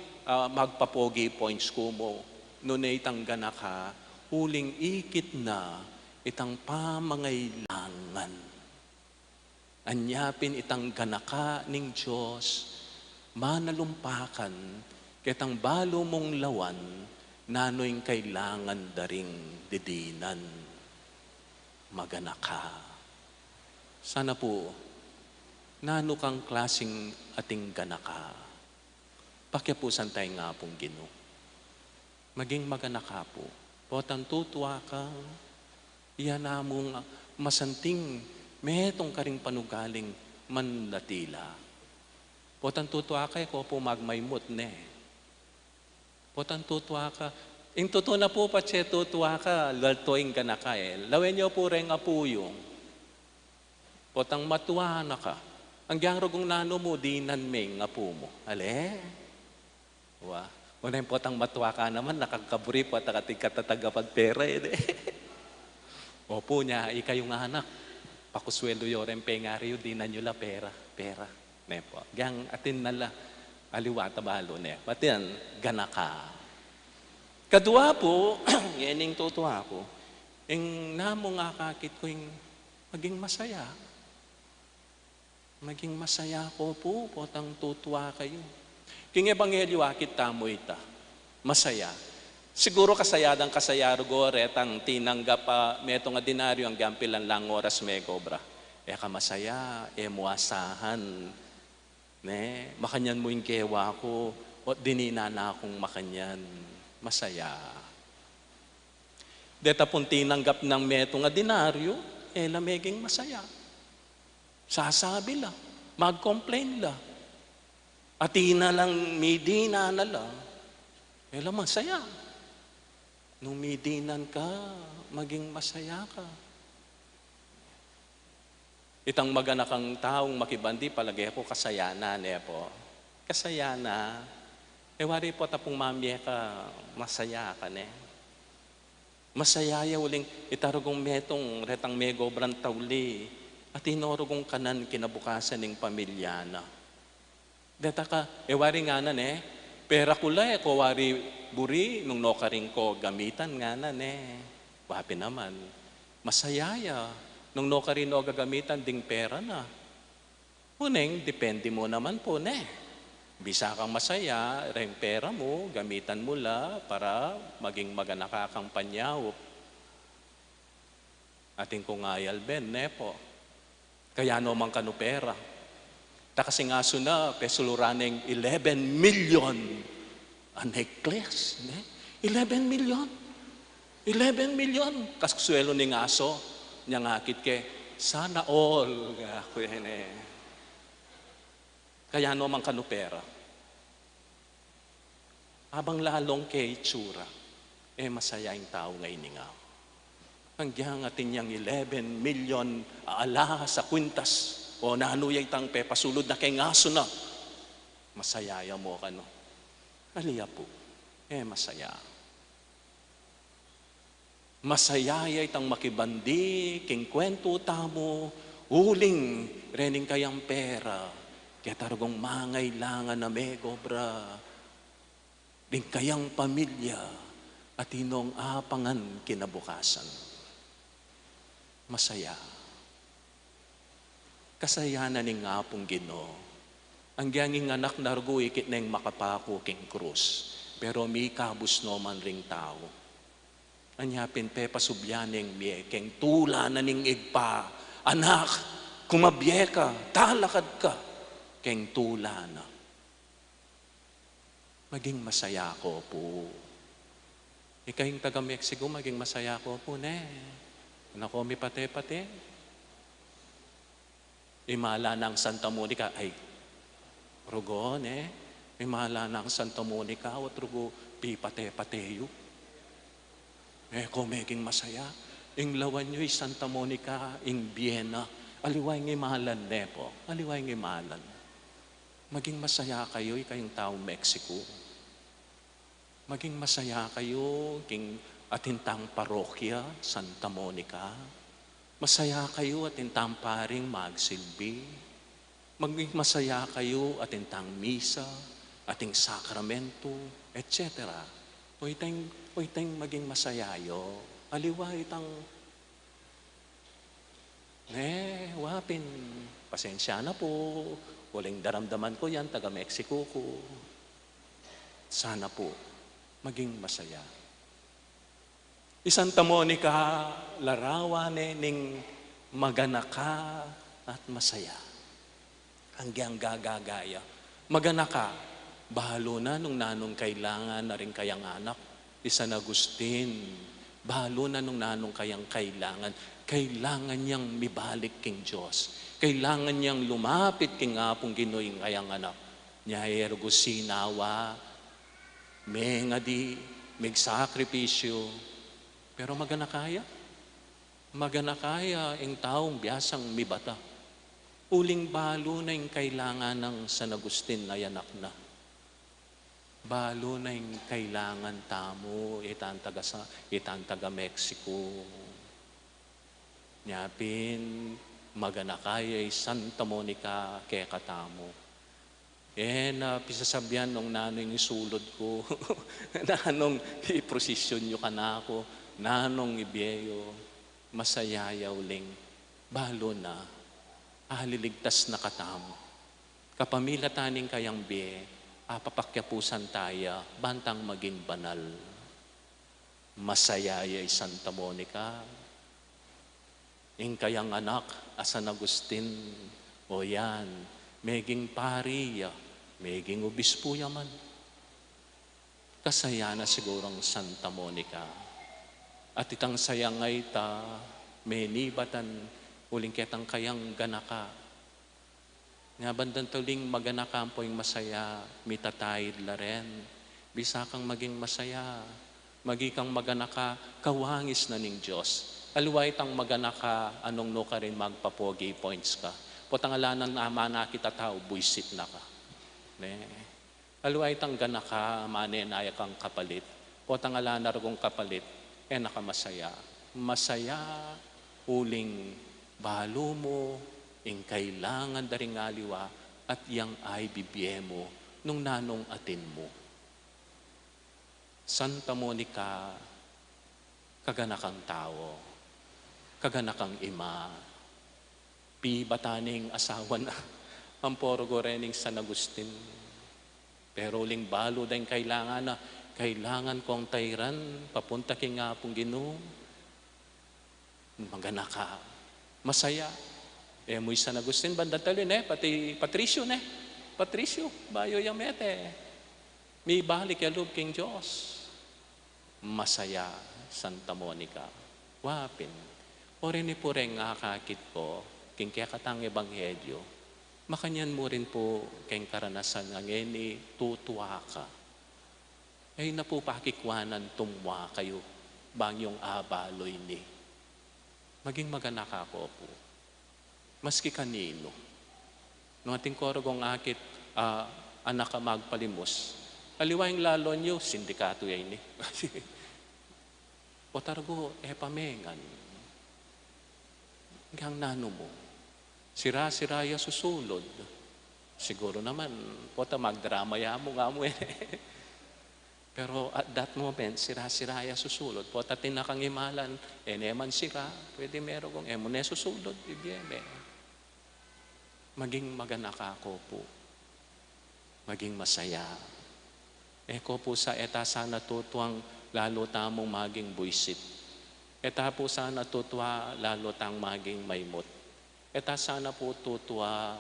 magpapogi points ko mo. Nunay itang ganaka, uling ikit na itang pamangailangan. Anyapin itang ganaka ning Diyos, manalumpakan, kitang balo mong lawan, nano'y kailangan daring didinan. Maganaka. Sana po, nano kang klaseng ating ganaka. Pakyapusan tayo nga pong Ginoo. Maging maganaka po. Potang tutwa ka, iyan na mong masanting, metong karing panugaling manlatila. Potang tutwa ka, ko po magmaymut ne. Potang tutwa ka, ing totoo na po pa siya tutwa ka, laltoing ka na ka eh. Lawen niyo po rin apuyong. Potang matuwa na ka. Ang giyang rugong nano mo, di nanmeng apo mo. Ale? Wa. Una yung potang matuwa ka naman, nakagkaburi po at katatagapag pera eh. Opo niya, ikayong anak. Pakusweldo yorem pengaryo, di na nyo la pera. Pera. Ne po. Giyang atin nala, aliwata balo ne. Patian, ganaka. Kadua po, yening tutuwa ko, ing namo nga kakit ko yung maging masaya. Maging masaya ko po, potang tutuwa kayo. King Ebanghelyo akit tamo ita, masaya. Siguro kasayadang kasayaro go, retang tinanggap pa, metong nga dinaryo ang gampilan lang oras may gobra. Eka masaya, muasahan. Ne, makanyan mo yung kewa ko, o dinina na akong makanyan. Masaya. Deta pong tinanggap ng metong nga dinaryo, lameging masaya. Sasabi la, mag-complain la. Atina lang, midina na la. Masaya. Nung midinan ka, maging masaya ka. Itang maganakang taong makibandi, palagay ko kasayana, ne po. Kasayana. Wari po tapong mamye ka, masaya ka, ne. Masaya ya uling itarugong metong retang mego brantawli. At inorugong kanan kinabukasan ng pamilya na. Deta ka, wari nga na ne, pera kula ko wari buri, nung nokaring ko gamitan nga na ne. Wapi naman, masayaya, nung nokaring no gagamitan ding pera na. Uneng, depende mo naman po ne. Bisa kang masaya, rin pera mo, gamitan mo la para maging maganakakang panyaw. Ating kung ayal ben, ne po. Kaya no man kano pera. Takasing aso na, pesuluraneng 11 million a necklace. Ne? 11 million. 11 million. Kaskusuelo ning aso, niya ngakit ke, sana all. Kaya no man kano pera. Habang lalong kay tsura, masaya yung tao ngayon nga. Hanggang atin niyang 11 million aala sa kwintas o naanuyay tang pasulod na kay ngaso na. Masayaya mo ka no. Aliya po, masaya. Masayaya itang makibandi, king kwento tamo, uling rening kayang pera, kaya tarugong mangailangan na megobra, ding kayang pamilya, at inong apangan kinabukasan. Masaya. Kasayanan ni nga pong Ginoo. Ang giyanging anak na rugo ikit na yung makapako king krus. Pero may kabus no man ring tao. Anyapin pe pasubyaning miye king tula na ning igpa. Anak, kumabye ka, talakad ka, king tula na. Maging masaya ko po. Ikayong taga Mexico, maging masaya ko po ne. Nako, may pate-pate. Imala ng Santa Monica, ay, rugo, ne? Imala ng Santa Monica, at rugo, pipate-pateyo. Ko, meging masaya. Ing lawan nyo'y Santa Monica, ing Vienna. Aliway ng imalan, ne po. Aliway ng imalan. Maging masaya kayo, kayong taong Mexico. Maging masaya kayo, king atintang parokya, Santa Monica. Masaya kayo atintang paring magsilbi. Maging masaya kayo atintang misa, ating sakramento, etc. Huwag maging masayayo. Aliwa itang, wapin, pasensya na po. Walang daramdaman ko yan, taga Mexico ko. Sana po, maging masaya. Santa Monica, larawan ning maganaka at masaya. Hanggang gagagaya. Maganaka, bahalo na nung nanong kailangan na rin kayang anak. San Agustin, Balo na nung nanong kayang kailangan. Kailangan niyang mibalik king Diyos. Kailangan niyang lumapit king apong Ginoy kayang anak. Nya ergo sinawa, may nga di, may sakripisyo. Pero magana kaya? Magana kaya ang taong biyasang mibata. Uling balo na yung kailangan ng San Agustin na yanak na. Balo na yung kailangan tamo, itan taga Mexico. Nyapin, magana kaya Santa Monica kaya katamo. Pisasabyan nung nanong isulod ko, nanong iprosisyon nyo ka na ako, nanong ibiyeyo, masayayaw ling, balo na, ahaliligtas na katamo. Kapamila taning kayang biye, papakyapusan taya, bantang maging banal. Masayayay Santa Monica, ing kayang anak, San Agustin, o yan, meging pariya, meging obispo yaman. Kasaya na sigurong Santa Monica. At itang sayangay ta, menibatan, uling ketang kayang ganaka. Nga bandan tuling maganaka po yung masaya, mitatayid la rin. Bisa kang maging masaya, magikang maganaka, kawangis na ning Diyos. Aluway tang maganaka, anong no ka rin magpapogi points ka. Potangalanan na mana kita tao, buisit na ka. Aluway tang ganaka, manenaya kang kapalit. Potangalanan na ragong kapalit, nakamasaya. Masaya, uling balo mo, ing kailangan daring aliwa, at yang ay bibye mo, nung nanong atin mo. Santa Monica, kaganakang tao, kaganakang ima, bataning asawa na, ang porogo rening San Agustin. Pero uling balo dahil kailangan na, kailangan kong tayran, papunta king nga pong Ginoo, maganaka, masaya. Muy San Agustin, bandatalin pati Patricio Patricio, bayo yung mete. May balik yung loob king Diyos. Masaya, Santa Monica. Wapin. O rin po rin nga kakit po, king kaya katang ebanghelyo, makanyan mo rin po king karanasan ng ngeni, tutuwa ka. Ay na po pakikwanan tumwa kayo, bang yung abaloy ni. Maging maganaka ko po. Maski kanino. Nung ating korogong akit, anak ka magpalimos, aliwayang lalo nyo, sindikato yan ni. O targo, pamengan. Hanggang nano mo, sira-siraya susulod. Siguro naman, pota magdrama ya mo nga mo Pero at that moment, sira-siraya susulod. Pota tinakang imalan, neman sira, pwede meron kong emone susulod, ibiyeme. Maging maganaka ko po. Maging masaya. Eko po sa eta sana tutuang lalo tamong maging buisit. Eta po sana tutwa lalo tang maging maymot. Eta sana po tutwa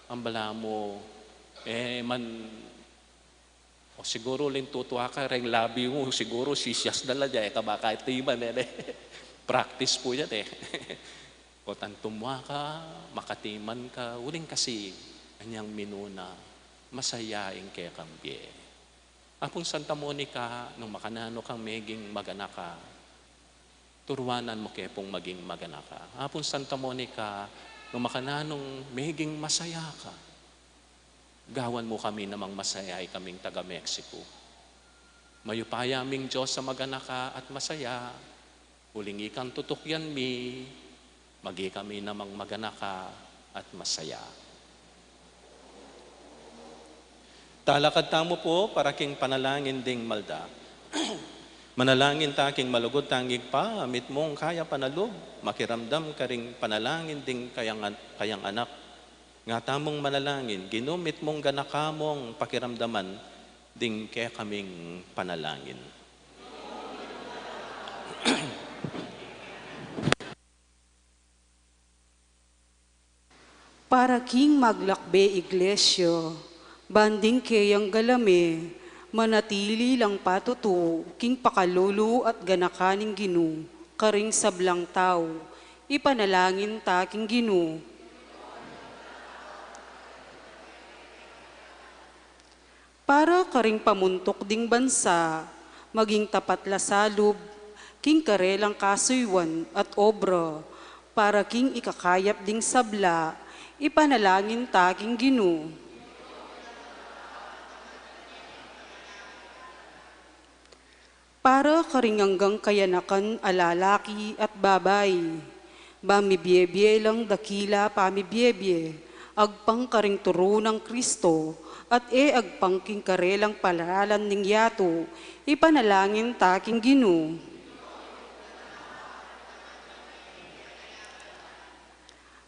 ang bala mo o siguro rin tutwa ka rin labi mo siguro sisyas dala dyan baka itiman practice po yan o tantumwa ka, makatiman ka, uling kasi kanyang minuna, masayaing kaya kambye. Apong Santa Monica, nung makanano kang meging maganaka, turuanan mo kaya pong maging maganaka. Apong Santa Monica, nung makananong meging masaya ka, gawan mo kami namang masayay kaming taga Mexico. Mayupaya aming Diyos sa maganaka at masaya, uling ikang tutukyan mi, magi kami namang maganaka at masaya. Talakad tamo po para king panalangin ding malda. Manalangin taking malugod tangig pa, amit mong kaya panalog, makiramdam ka ring panalangin ding kayang anak. Nga tamong manalangin, ginumit mong ganakamong pakiramdaman ding kaya kaming panalangin. Para king maglakbe iglesia, banding kayang galame, Manatili lang patuto, king pakalulu at ganakaning Ginu, karing sablang tao, ipanalangin ta king Ginu. Para karing pamuntok ding bansa, maging tapat lasalub, king karelang kasuywan at obra, para king ikakayap ding sabla, ipanalangin ta king Ginu. Para karing hanggang kayanakan alalaki at babay, bamibiyebye lang dakila pamibiyebye, agpang karing turo ng Kristo, at agpang king karelang palaran ning yato, ipanalangin taking Ginu.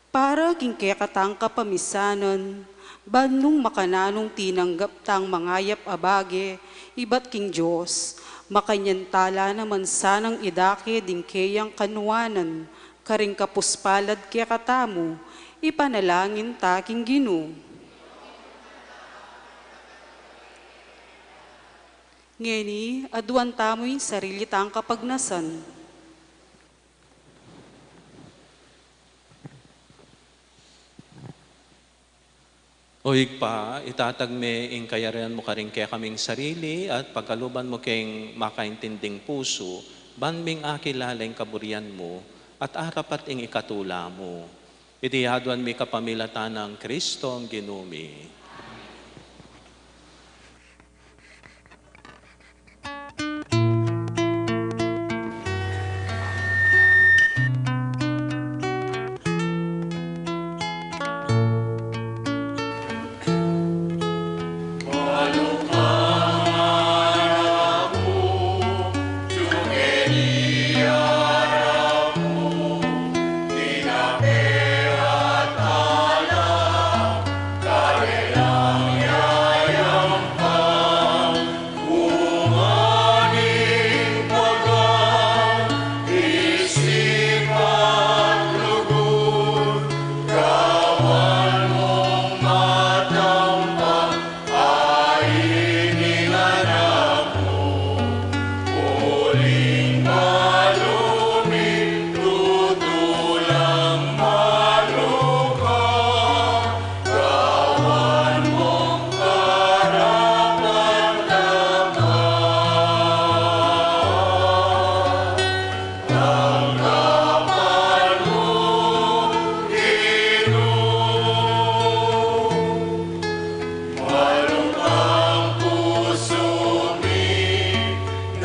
Para king kekatang kapamisanan, banung makananong tinanggap tang mangayap abage, ibat king Diyos, makanyantala naman sanang idake ding keyang kanuanan, karing kapuspalad kaya katamu, ipanalangin taking Ginu. Ngeni, aduan tamo'y sarili tang kapagnasan. Oig pa, itatagme ing kayarian mo karing kaya kaming sarili at pagkaluban mo keng makaintinding puso, banming akilalang kaburian mo at arapat ing ikatula mo. Itihaduan mi kapamilatan ng Kristo ang ginumi.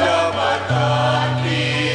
Dapat aking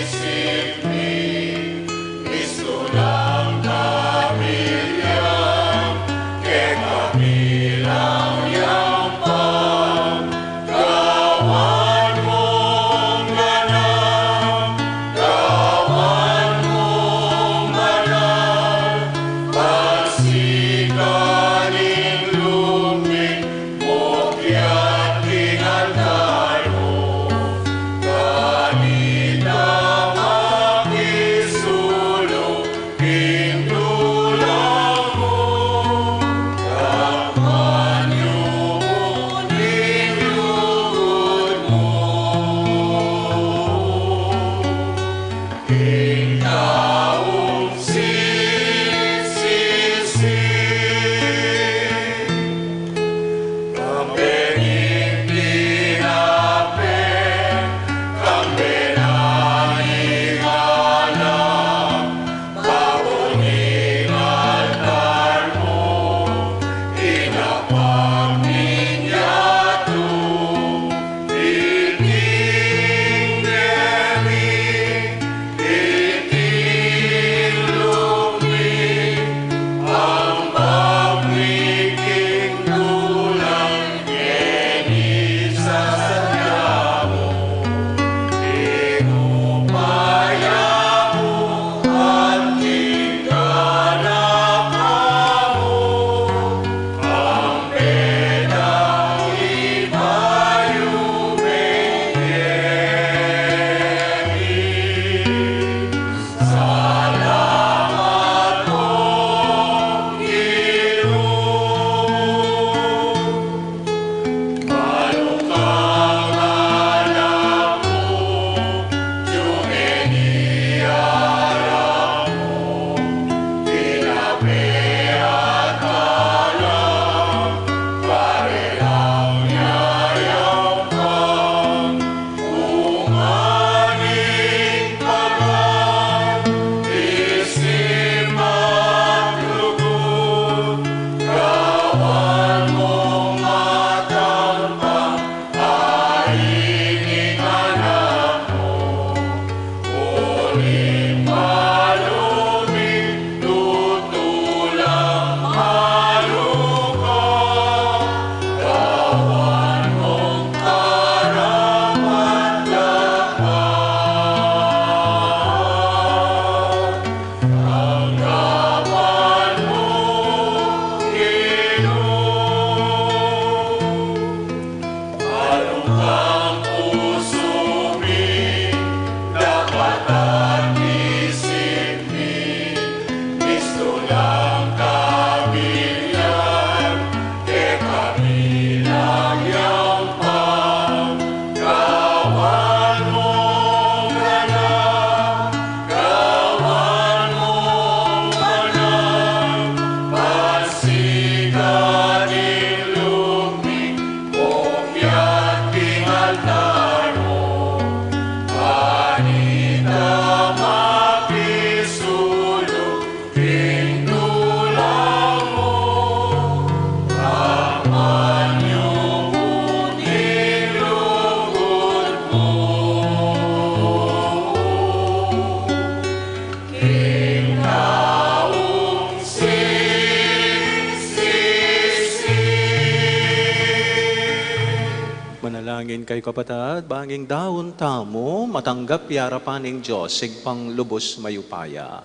Manalangin kay kapatad, banging daon tamo, matanggap yarapan ng Diyos, sigpang lubos mayupaya.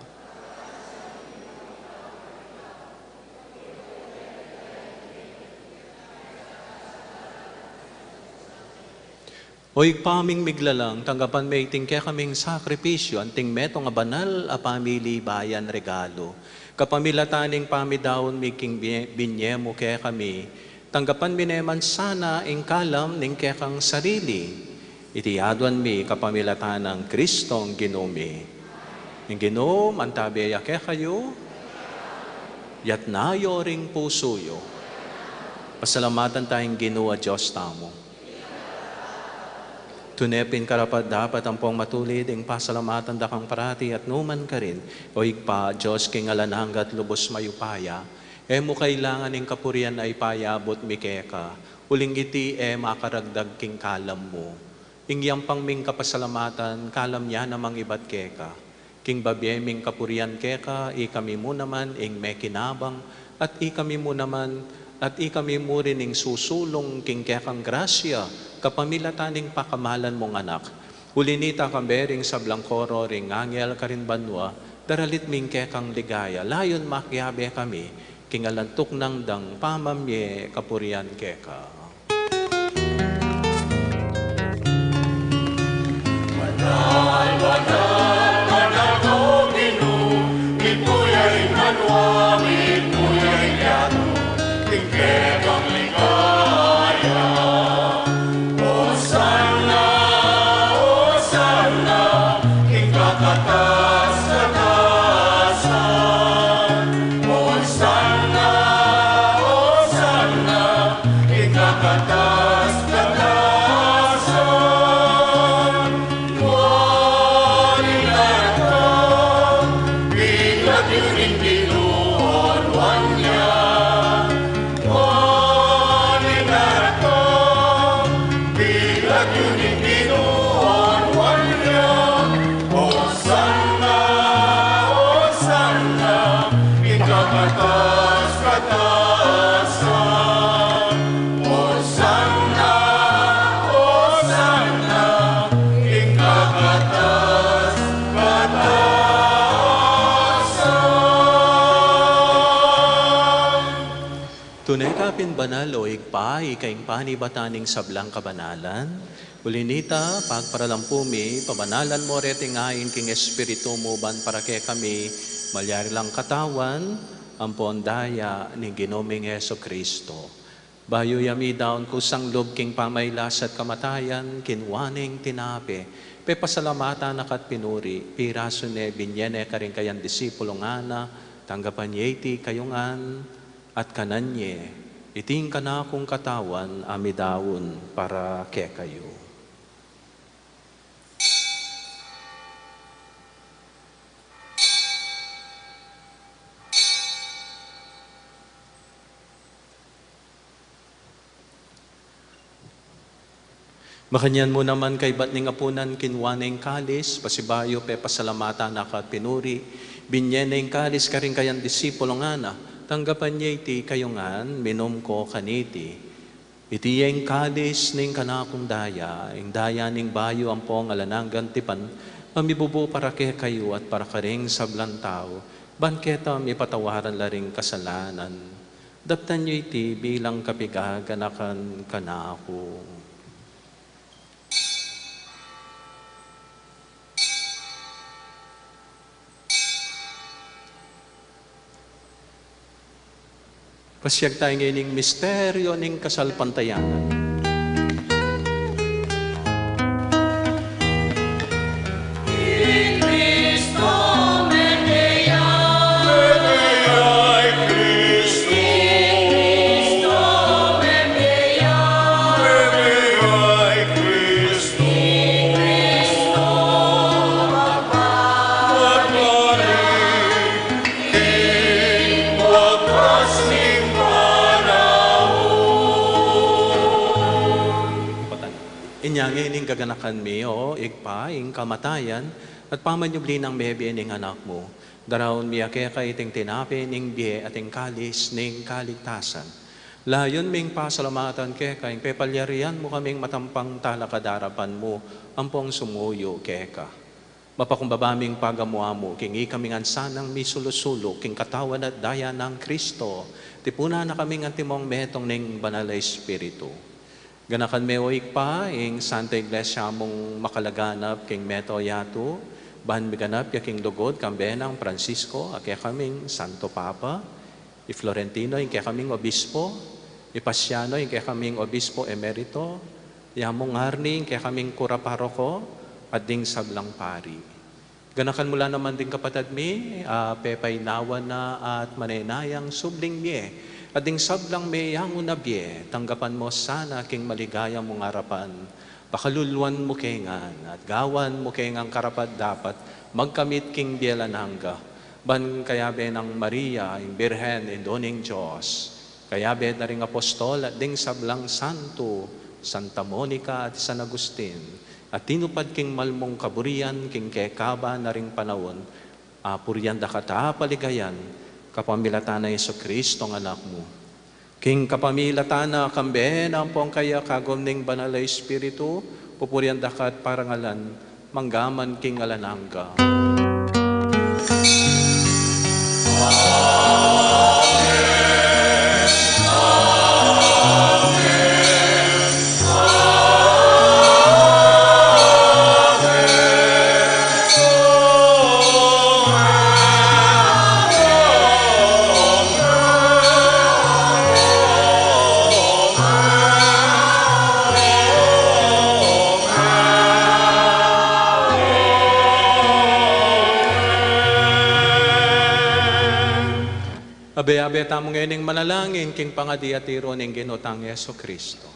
Oy paming miglalang, tanggapan may tingke kaming sakripisyo, anting meto nga banal a pamili bayan regalo. Kapamilataning pamidaon miking binyemo kaya kami, tanggapan mineman sana ing kalam ning kekang sarili. Itiyaduan mi kapamilatan ng Kristong Ginome. Ing Ginom, antabeya kaya kayo, yat nayo ring pusuyo. Pasalamatan tayong Ginoo at Diyos tamo. Tunepin karapat dapat ang pong matulid ing pasalamatan dakang parati at numan ka rin. O igpa, Diyos king alananggat lubos mayupaya. Mo kailangan ing kapurian ay payabot mikeka. Uling iti makaragdag king kalam mo. Ing yampang ming kapasalamatan, kalam niya namang ibat keka. King babye ming kapurian keka, ikami mo naman ing mekinabang, at ikami mo naman, at ikami mo rin ing susulong king kekang grasya, kapamilataning pakamalan mong anak. Ulinita kambering sa blangkoro ring angel karin banwa, daralit ming kekang ligaya, layon makyabe kami, kingalantok ng dang pamamye kapurian keka. Tunay kapin banal o igpa, ikaing panibataning sablang kabanalan. Ulinita, pagparalampumi, pabanalan mo reting ayin king espiritu mo ban para kay kami, malyari lang katawan, ang pondaya ni Ginoming Heso Kristo. Bayo yami daon kusang loob king pamaylas at kamatayan, kinwaning tinape, pepasalamata nakat pinuri, piraso ne binyene karing kayan disipulong ana, tanggapan yeti kayungan, at kananye, iting kana kong katawan amidawon para kay kayo. Makanyan mo naman kay batning apunan kinwaneng kalis, pasibayo pe pasalamata nakat pinuri, binyeneng kalis karing kayan disipulong ana, tanggapan niya iti kayungan, minom ko kaniti. Iti yung kalis ning kanakong daya, ing daya ning bayo ang pong alananggan tipan, mamibubo para kay kayo at para karing sablantao, banketa mipatawaran laring kasalanan. Daptan niyo iti bilang kapigaganakan kanako. Pasyag tayo ngayon ng misteryo ng kasalpantayanan. Inyangin ning gaganakan mi o igpa ing kamatayan at pamanyubli ng bebe ning anak mo. Darawon mi ake ka iting tinapi ning biye at ing kalis ning kaligtasan. Layon ming pasalamatan keka, yung pepalyarian mo kaming matampang talakadarapan mo, ampong sumuyo keka. Mapakumbabaming pagamuha mo, kingi kaming ansanang misulusulo, king katawan at daya ng Kristo, tipuna na kaming antimong metong ning banal na Espiritu. Ganakan me oik pa, ing Santa Iglesia mong makalaganap, king meto yato, bahan miganap, yaking lugod, kambenang Francisco, akya kaming Santo Papa, i Florentino, yung kaya kaming obispo, i Pasiano, yung kaya kaming obispo emerito, yamong harni, yung kaya kaming kura paroko, at ding sablang pari. Ganakan mula naman din kapatid mi, pepay nawa na at manenayang subling miye, at ding sablang mi yang unabye, tanggapan mo sana king maligaya mong harapan, pakaluluan mo kengan, at gawan mo kengang karapat dapat, magkamit king bielan hangga, ban kayabe ng Maria, yung Birhen, indoning Diyos, kayabe na ring apostol at ding sablang santo, Santa Monica at San Agustin, at tinupad king malmong kaburian, king kekaba na ring panahon, puriyan da kata paligayan, kapamilatan na Yeso Kristo ng anak mo. King kapamilatan na kambe na ampong kaya kagom ning banal na Espiritu, pupuriyan da kat parangalan, manggaman king alanangga. Abe-abe tamong ngayon manalangin, king pangadiatiro ng ginotang Yeso Kristo.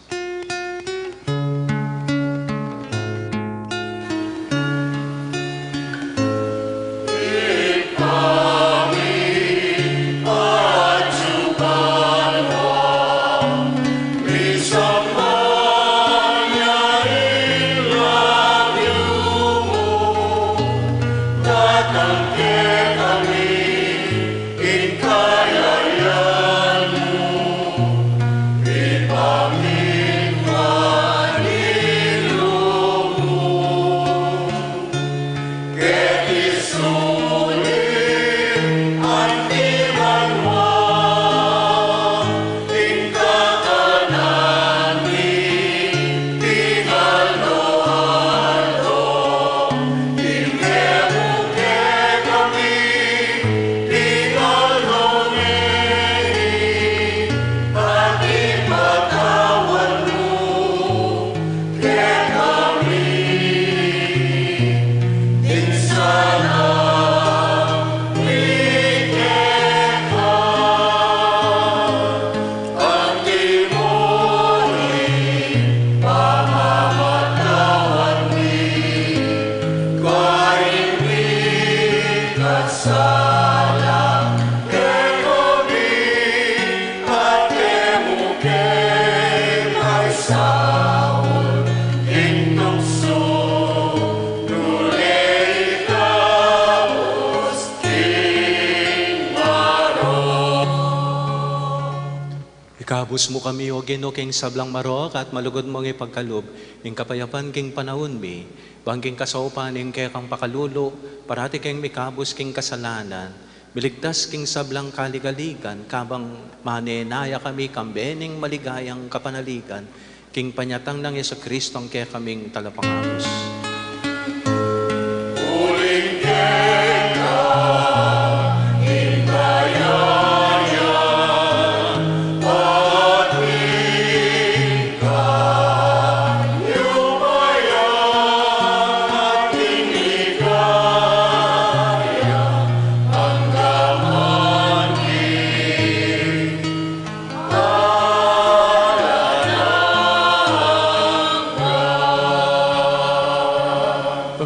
Ikabus mo kami o Ginoo king sablang marok at malugod mong ipagkalob, ing kapayapan king panahon mi, bangging kasaupan ing kaya kang pakalulo, parati king mikabus king kasalanan, biligtas king sablang kaligaligan, kabang manenaya kami kambening maligayang kapanaligan, king panyatang ng Yeso Kristo ang kaya kaming talapangabos.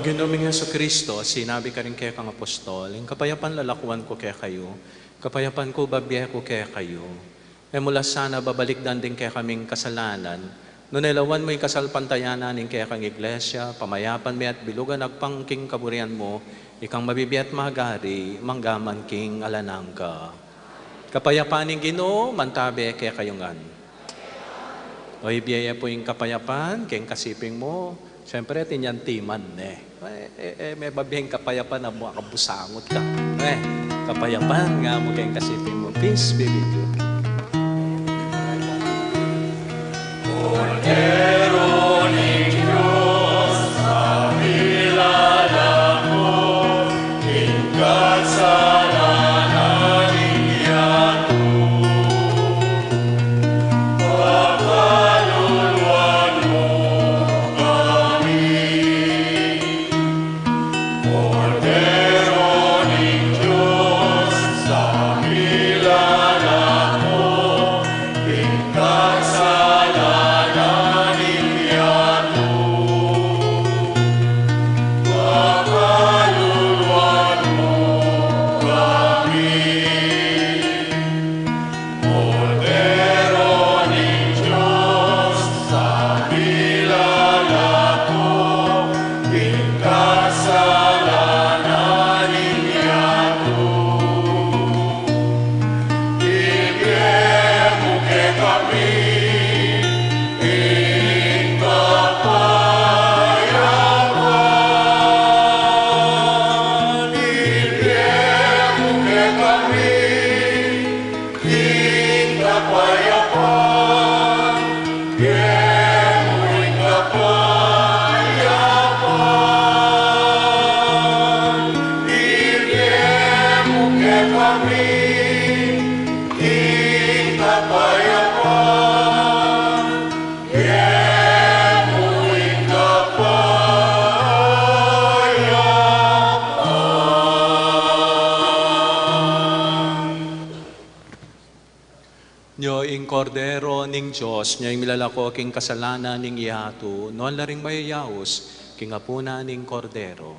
Panginoong Yeso Kristo, sinabi ka rin kaya kang apostol, yung kapayapan lalakuan ko kaya kayo, kapayapan ko babiya ko kaya kayo. E mula sana babalikdan din kaya kaming kasalanan, nunelawan mo yung kasalpantayanan ng kaya kang iglesia, pamayapan mo at bilugan agpangking kaburian mo, ikang mabibiyat magari, manggaman king alanangka. Kapayapaan ng Ginoo, mantabi kaya kayungan. O ibiyaya po yung kapayapaan, kayong kasiping mo. Siyempre, tinyan timan may babihing kapayapaan na mo kabusangot ka. Kapayapaan nga mo kayong kasiping mo. Peace be with you. Nyo ing kordero ning Diyos, nyo ing milalako king kasalanan ning ihatu, noon laring mayayawos, king apuna ning kordero.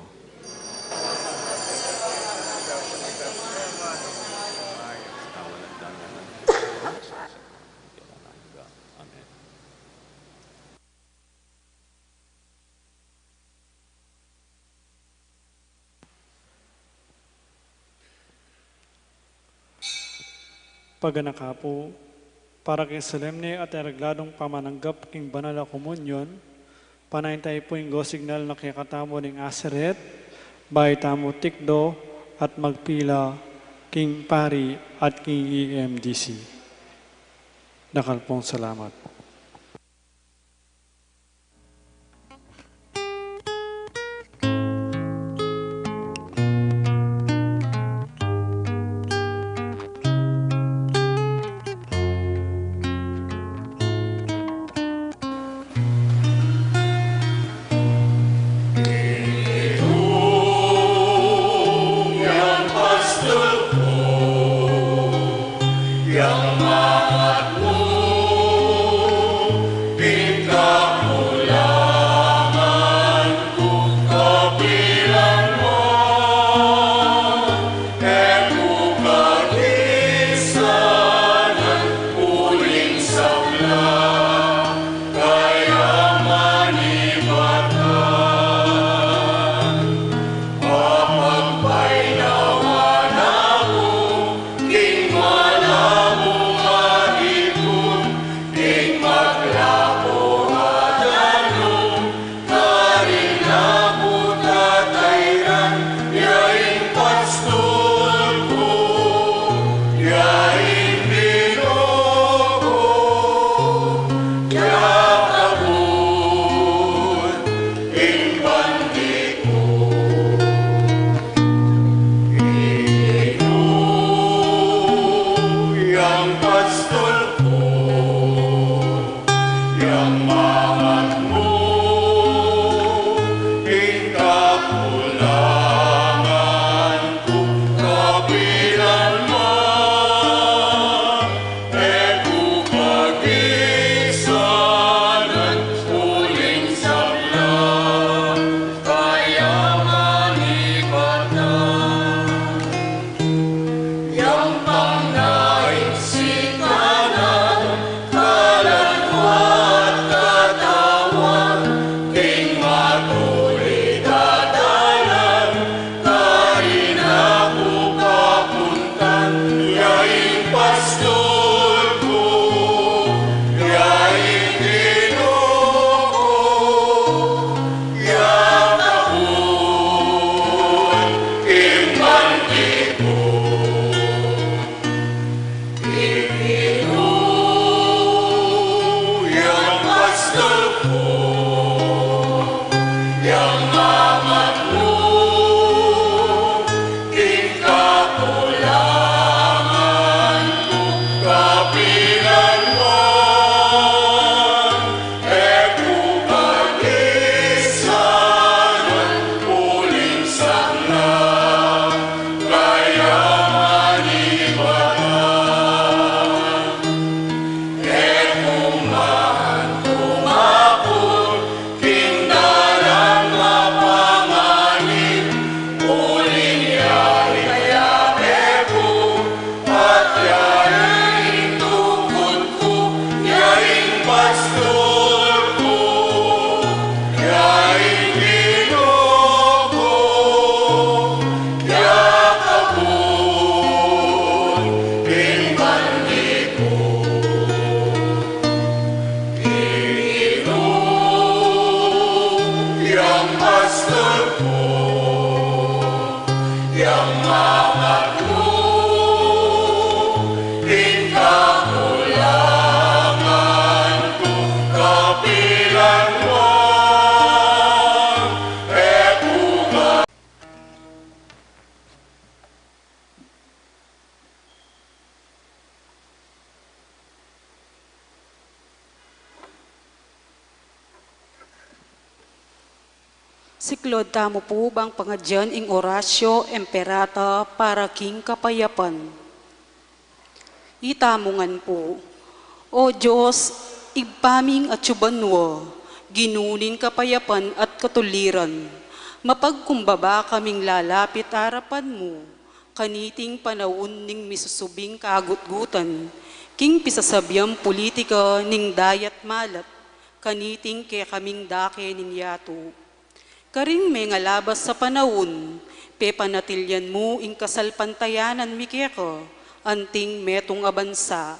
Amen. Paganaka po, para kay solemne at aragladong pamananggap king banal na komunyon, panayintay po yung go signal na kikatamo ning aseret, bay tamo tikdo at magpila king pari at king EMDC. Dakal pong salamat. Yang mahat mo Siklod tamo po bang pangadyan ing orasyo emperata para king kapayapan. Itamungan po, O Diyos, igpaming at subanwa, ginunin kapayapan at katuliran, mapagkumbaba kaming lalapit harapan mo, kaniting panahon ning misusubing kagutgutan, king pisasabyang politika ning dayat malat, kaniting kaya kaming dake ning yato. Karing may ngalabas sa panahon, pepanatilyan mo ing kasalpantayanan mikeka, anting metong abansa.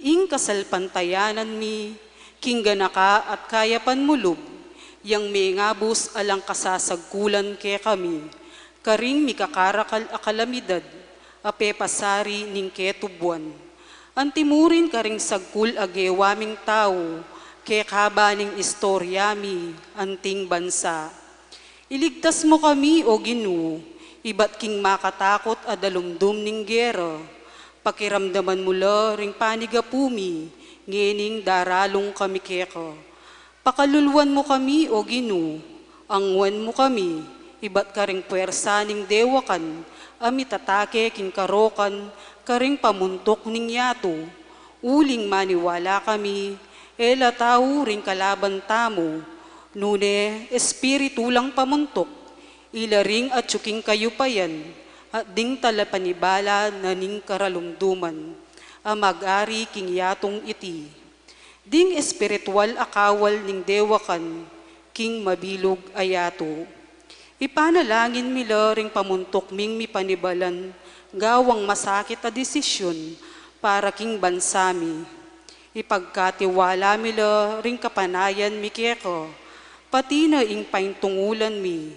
Ing kasalpantayanan mi, kingganaka at kayapan mulub, yang may ngabus alang kasasagkulan ke kami, karing mikakarakal akalamidad, apepasari ning ketubuan. Antimurin karing sagkul agewaming tao, ke kabaning istoryami, anting bansa. Iligtas mo kami, O Ginoo, iba't king makatakot adalumdum ning gera, pakiramdaman mula ring panigapumi, ngening daralong kami keka. Pakaluluan mo kami, O Ginoo, angwan mo kami, iba't karing puwersa ning dewakan, amitatake king karokan, karing pamuntok ning yato, uling maniwala kami, ela tao ring kalaban tamo, nune, espiritu lang pamuntok, ilaring at tsuking kayupayan, at ding talapanibala na ning karalumduman, amag-ari king yatong iti. Ding espiritual akawal ning dewakan, king mabilog ayato. Ipanalangin mila ring pamuntok ming mipanibalan, gawang masakit a desisyon, para king bansami. Ipagkatiwala mila ring kapanayan mikeko, pati na ing paintungulan mi,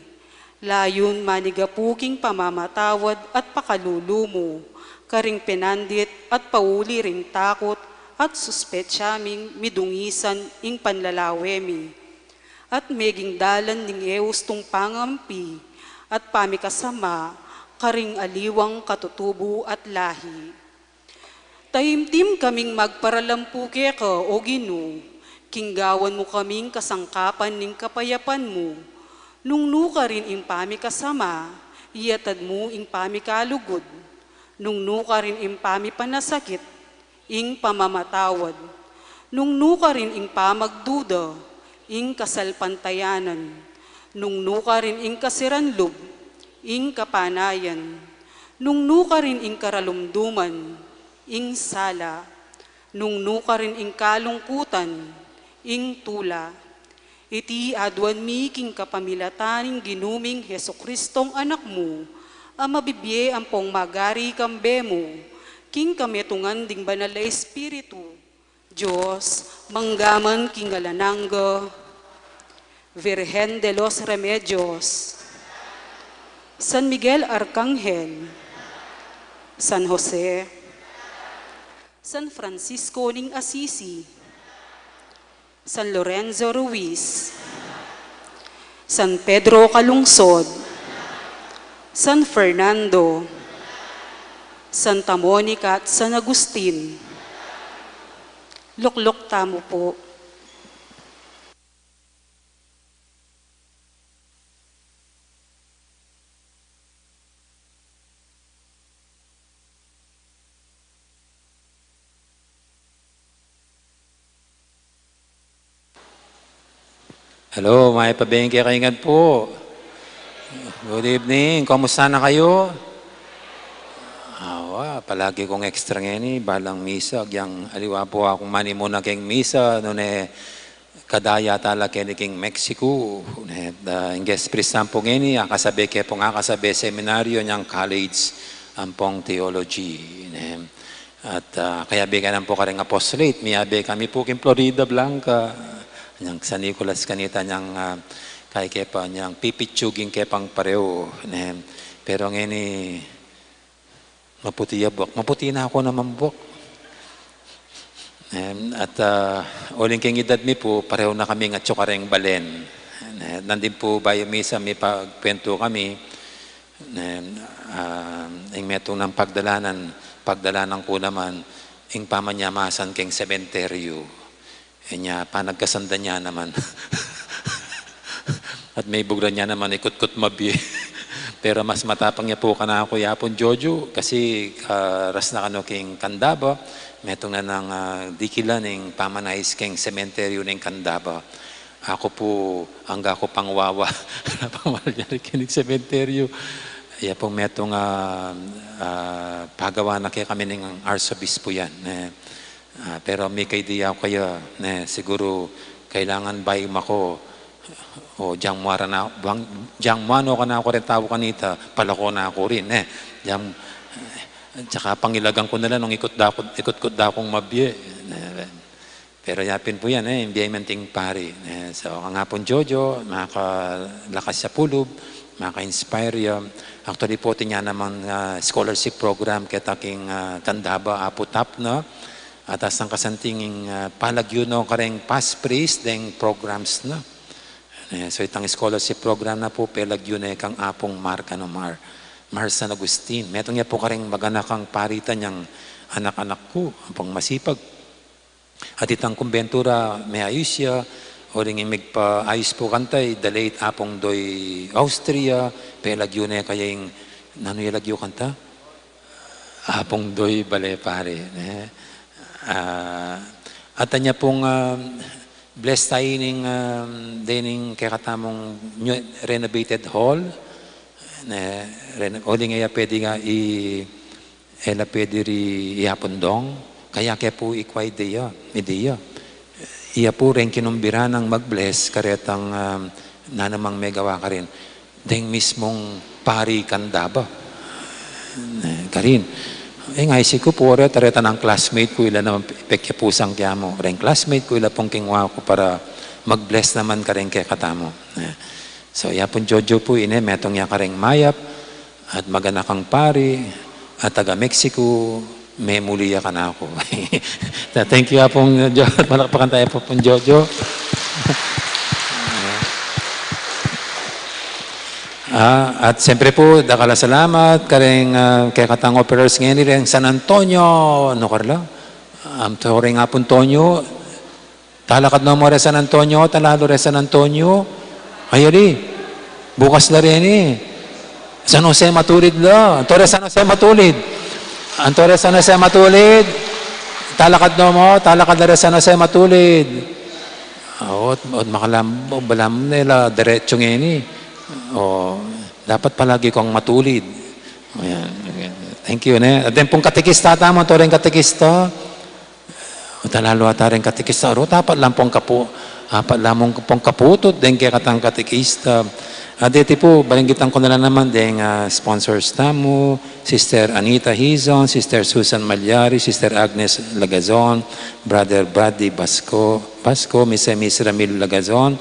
layon manigapuking pamamatawad at pakalulumo, karing penandit at pauli ring takot at suspetsyaming midungisan ing panlalawemi, at meging dalan ning eustong pangampi at pamikasama, karing aliwang katutubo at lahi. Taimtim kaming magparalampu keka, O Ginoo, kinggawan mo kaming kasangkapan ning kapayapan mo, nungnu ka rin ing pamikasama, iyatad mo ing pamikalugod, nungnu ka rin ing pamipanasakit, ing pamamatawad, nungnu ka rin ing pamagduda, ing kasalpantayanan, nungnu ka rin ing kasiranlub, ing kapanayan, nungnu ka rin ing karalumduman, ing sala, nungnu ka rin ing kalungkutan, ing tula. Iti adwan mi king kapamilataning ginuming Heso Kristong anak mo, ang mabibye ang pong magari kambe mo, king kametungan ding banal na espiritu, Diyos, manggaman king alanangga, Virgen de los Remedios, San Miguel Arcangel, San Jose, San Francisco ning Assisi, San Lorenzo Ruiz, San Pedro Calungsod, San Fernando, Santa Monica at San Agustin. Luklok tamo po. Hello, may pabengke kaingan po. Good evening. Kamusta na kayo? Awa, palagi kong extra ngayon balang misa. Yang aliwa po akong mani muna keng misa. Noon kadaya tala kini king Mexico. Ingges pristan po ngayon. Akasabi ke po nga kasabi seminaryo niyang college ang pong theology. At kaya biganan po karing apostolate. Miyabi kami po king Florida Blanca. Yang San Nicolas kanita niyang kay kepa niyang pipitsuging kepang pareho. Pero ngayon maputi buwak. Maputi na ako naman buwak. At uling king edad mi po, pareho na kami nga tsukareng balen. Nandin po bayo misa, may pagkwento kami. Ang metong ng pagdalanan ko naman, ang pamanyamasan keng sementeryo. Nya, panagkasanda niya naman. At may bugra niya naman, ikot-kot mabi. Pero mas matapang niya po ka na ako yapon Jojo, kasi ras na kano king Kandaba, metong na ng dikila ng pamanais keng sementeryo ng Kandaba. Ako po, hangga ko pangwawa, pamalyari kinig sementeryo. Iya pong metong pagawa na kaya kami ng arsobispo yan. Pero may kaidiya ko kayo, siguro kailangan bayim ako, o diyang muano ka na ako rin tao kanita, palako na ako rin. Tsaka pangilagang ko nila nung ikot-kot da akong mabye. Pero yapin po yan, hindi ay menting pari. So, ang hapon Jojo, makalakas sa pulub, maka-inspire yun. Actually po, niya naman scholarship program kaya taking Kandaba, aputap na. At as ang kasantinging palagyo no kareng past priest, deng programs na. So itang scholarship program na po, pelagyo na kang apong Mar San Agustin. Metong niya po kareng maganakang paritan niyang anak-anak ko, apong masipag. At itang kumbentura, may ayos siya, o rin imigpa-ayos po kantay, the late apong doy Austria, pelagyo na kaya yung, nano yung lagyo kanta? Apong doy bale pare. At niya pong blessed tayo ng kakatamong renovated hall. O di nga pwede nga ela pwede iapondong. Kaya po ikway ideya. Iya po rin kinumbira ng mag-bless karetang nanamang may gawa ka rin. Deng mismong pari Kandaba. Karin. Nga isip ko po, tareta ng classmate ko, ila naman pekya pusang kaya mo. Ring classmate ko, ila pong kingwa ko para mag-bless naman ka rin kaya katamo. So, yapon Jojo po, metong ya ka rin mayap, at maganakang pari, at taga Mexico, may muliya ka na ako. Thank you yapong Jojo, at malakpakan tayo po pong Jojo. At siyempre po, dakala salamat karing kay katang operators ngayon rin San Antonio, ano karla? Turing nga po Antonio, talakad na mo rin San Antonio, talado rin San Antonio, ayari, bukas na rin San Jose Matulid la, Antore San Jose Matulid, Antore San Jose Matulid, talakad na mo, talakad na rin San Jose Matulid. At makalambo, balam nila, diretso ngayon dapat palagi kong matulid. Thank you. At then pong katikista, tama ito rin katikista. Talalo ata rin katikista. Dapat lang pong kaputot din kaya katang katikista. At dito po, balinggitan ko na lang naman din sponsors tamo, Sister Anita Hizon, Sister Susan Malyari, Sister Agnes Lagazon, Brother Bradley Basco, Miss Ramil Lagazon,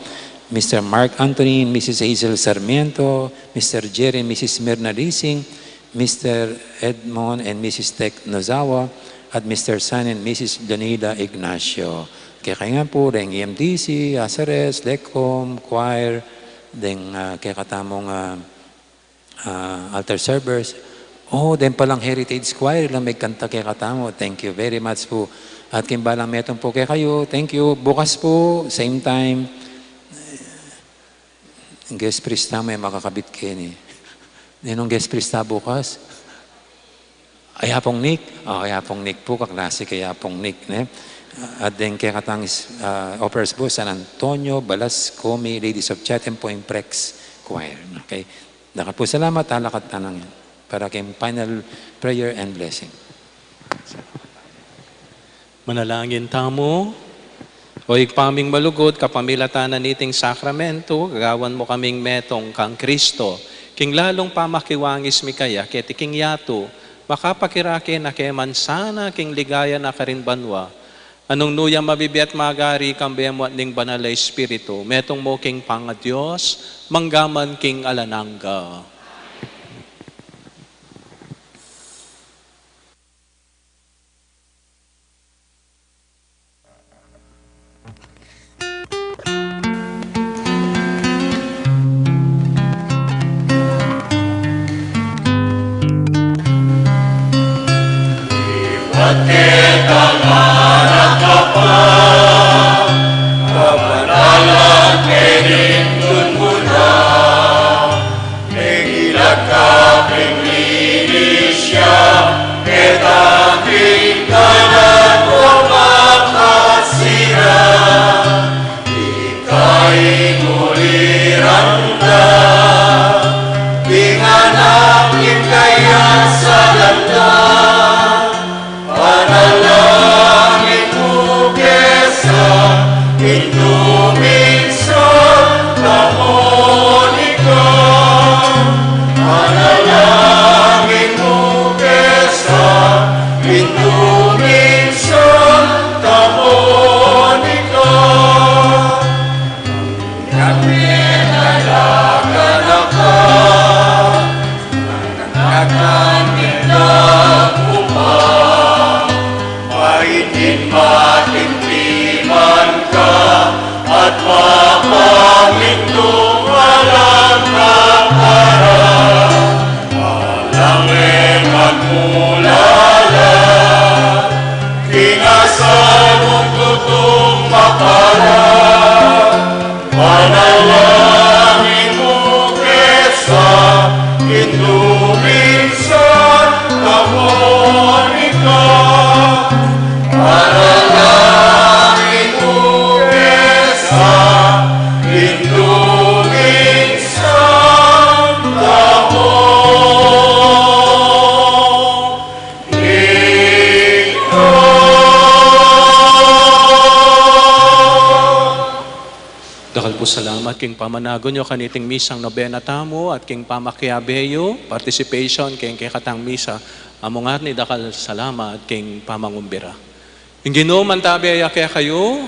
Mr. Mark Anthony, Mrs. Hazel Sarmiento, Mr. Jerry and Mrs. Mirna Rising, Mr. Edmond and Mrs. Tek Nozawa, at Mr. San and Mrs. Donida Ignacio. Kaya nga po, rin EMDC, Asares, Lecom, Choir, then kaya katamong altar servers. Then palang Heritage Choir, lang may kanta kaya katamo. Thank you very much po. At kimbalang metong po kaya kayo. Thank you. Bukas po, same time. Guest priest na may makakabit kayo ni. Ninong guest priest na bukas? Ayapong Nick? Ayapong Nick po, kaklase kay Ayapong Nick. At then kaya katang operas po, San Antonio, Balas, Comi, Ladies of Chatham po, Prex Choir. Okay? Dapat po salamat, halakat tanang yan. Para kayong final prayer and blessing. Manalangin tamo. O igpaming malugod, kapamilatanan niting sakramento, gagawan mo kaming metong kang Kristo. King lalong pamakiwangis mi kaya, keti king yato, makapakirake na kay mansana, king ligaya na karin banwa, Anong nuya mabibiat magari kambemo at ning banal na espiritu, metong mo king pangadyos, manggaman king alanangga. Salamat king pamanagon nyo kaniting misang nobena tamo at king pamakyabeyo, participation king katang misa. Among at ni dakal salamat king pamangumbira. Yung Ginoo man tabi ay kaya kayo,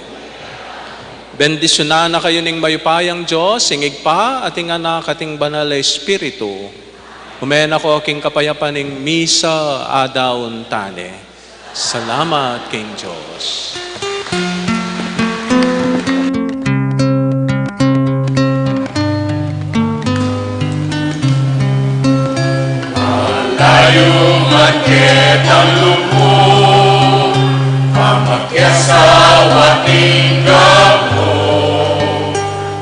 bendisyonan na kayo ning mayupayang Diyos, singig pa ating anak ating banal na espiritu. Humayan ako king kapayapan ning misa adaon tane. Salamat king Diyos. Tayo magkit ang lupo, pamakyasawa tingkap mo,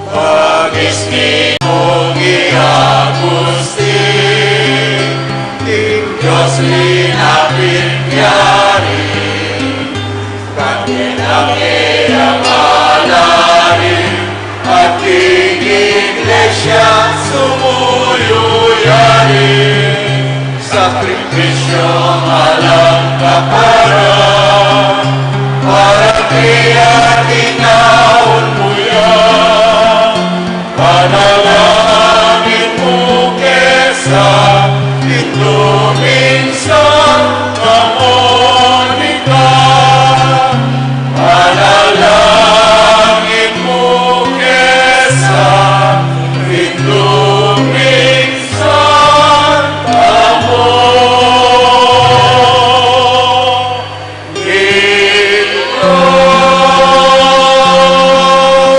pag-isni mong i-agusti, ting Diyos linapit yari, kaninangin ang alarin, at ting iglesia sumuyo yari. Sakripisyo alam kaparan para kaya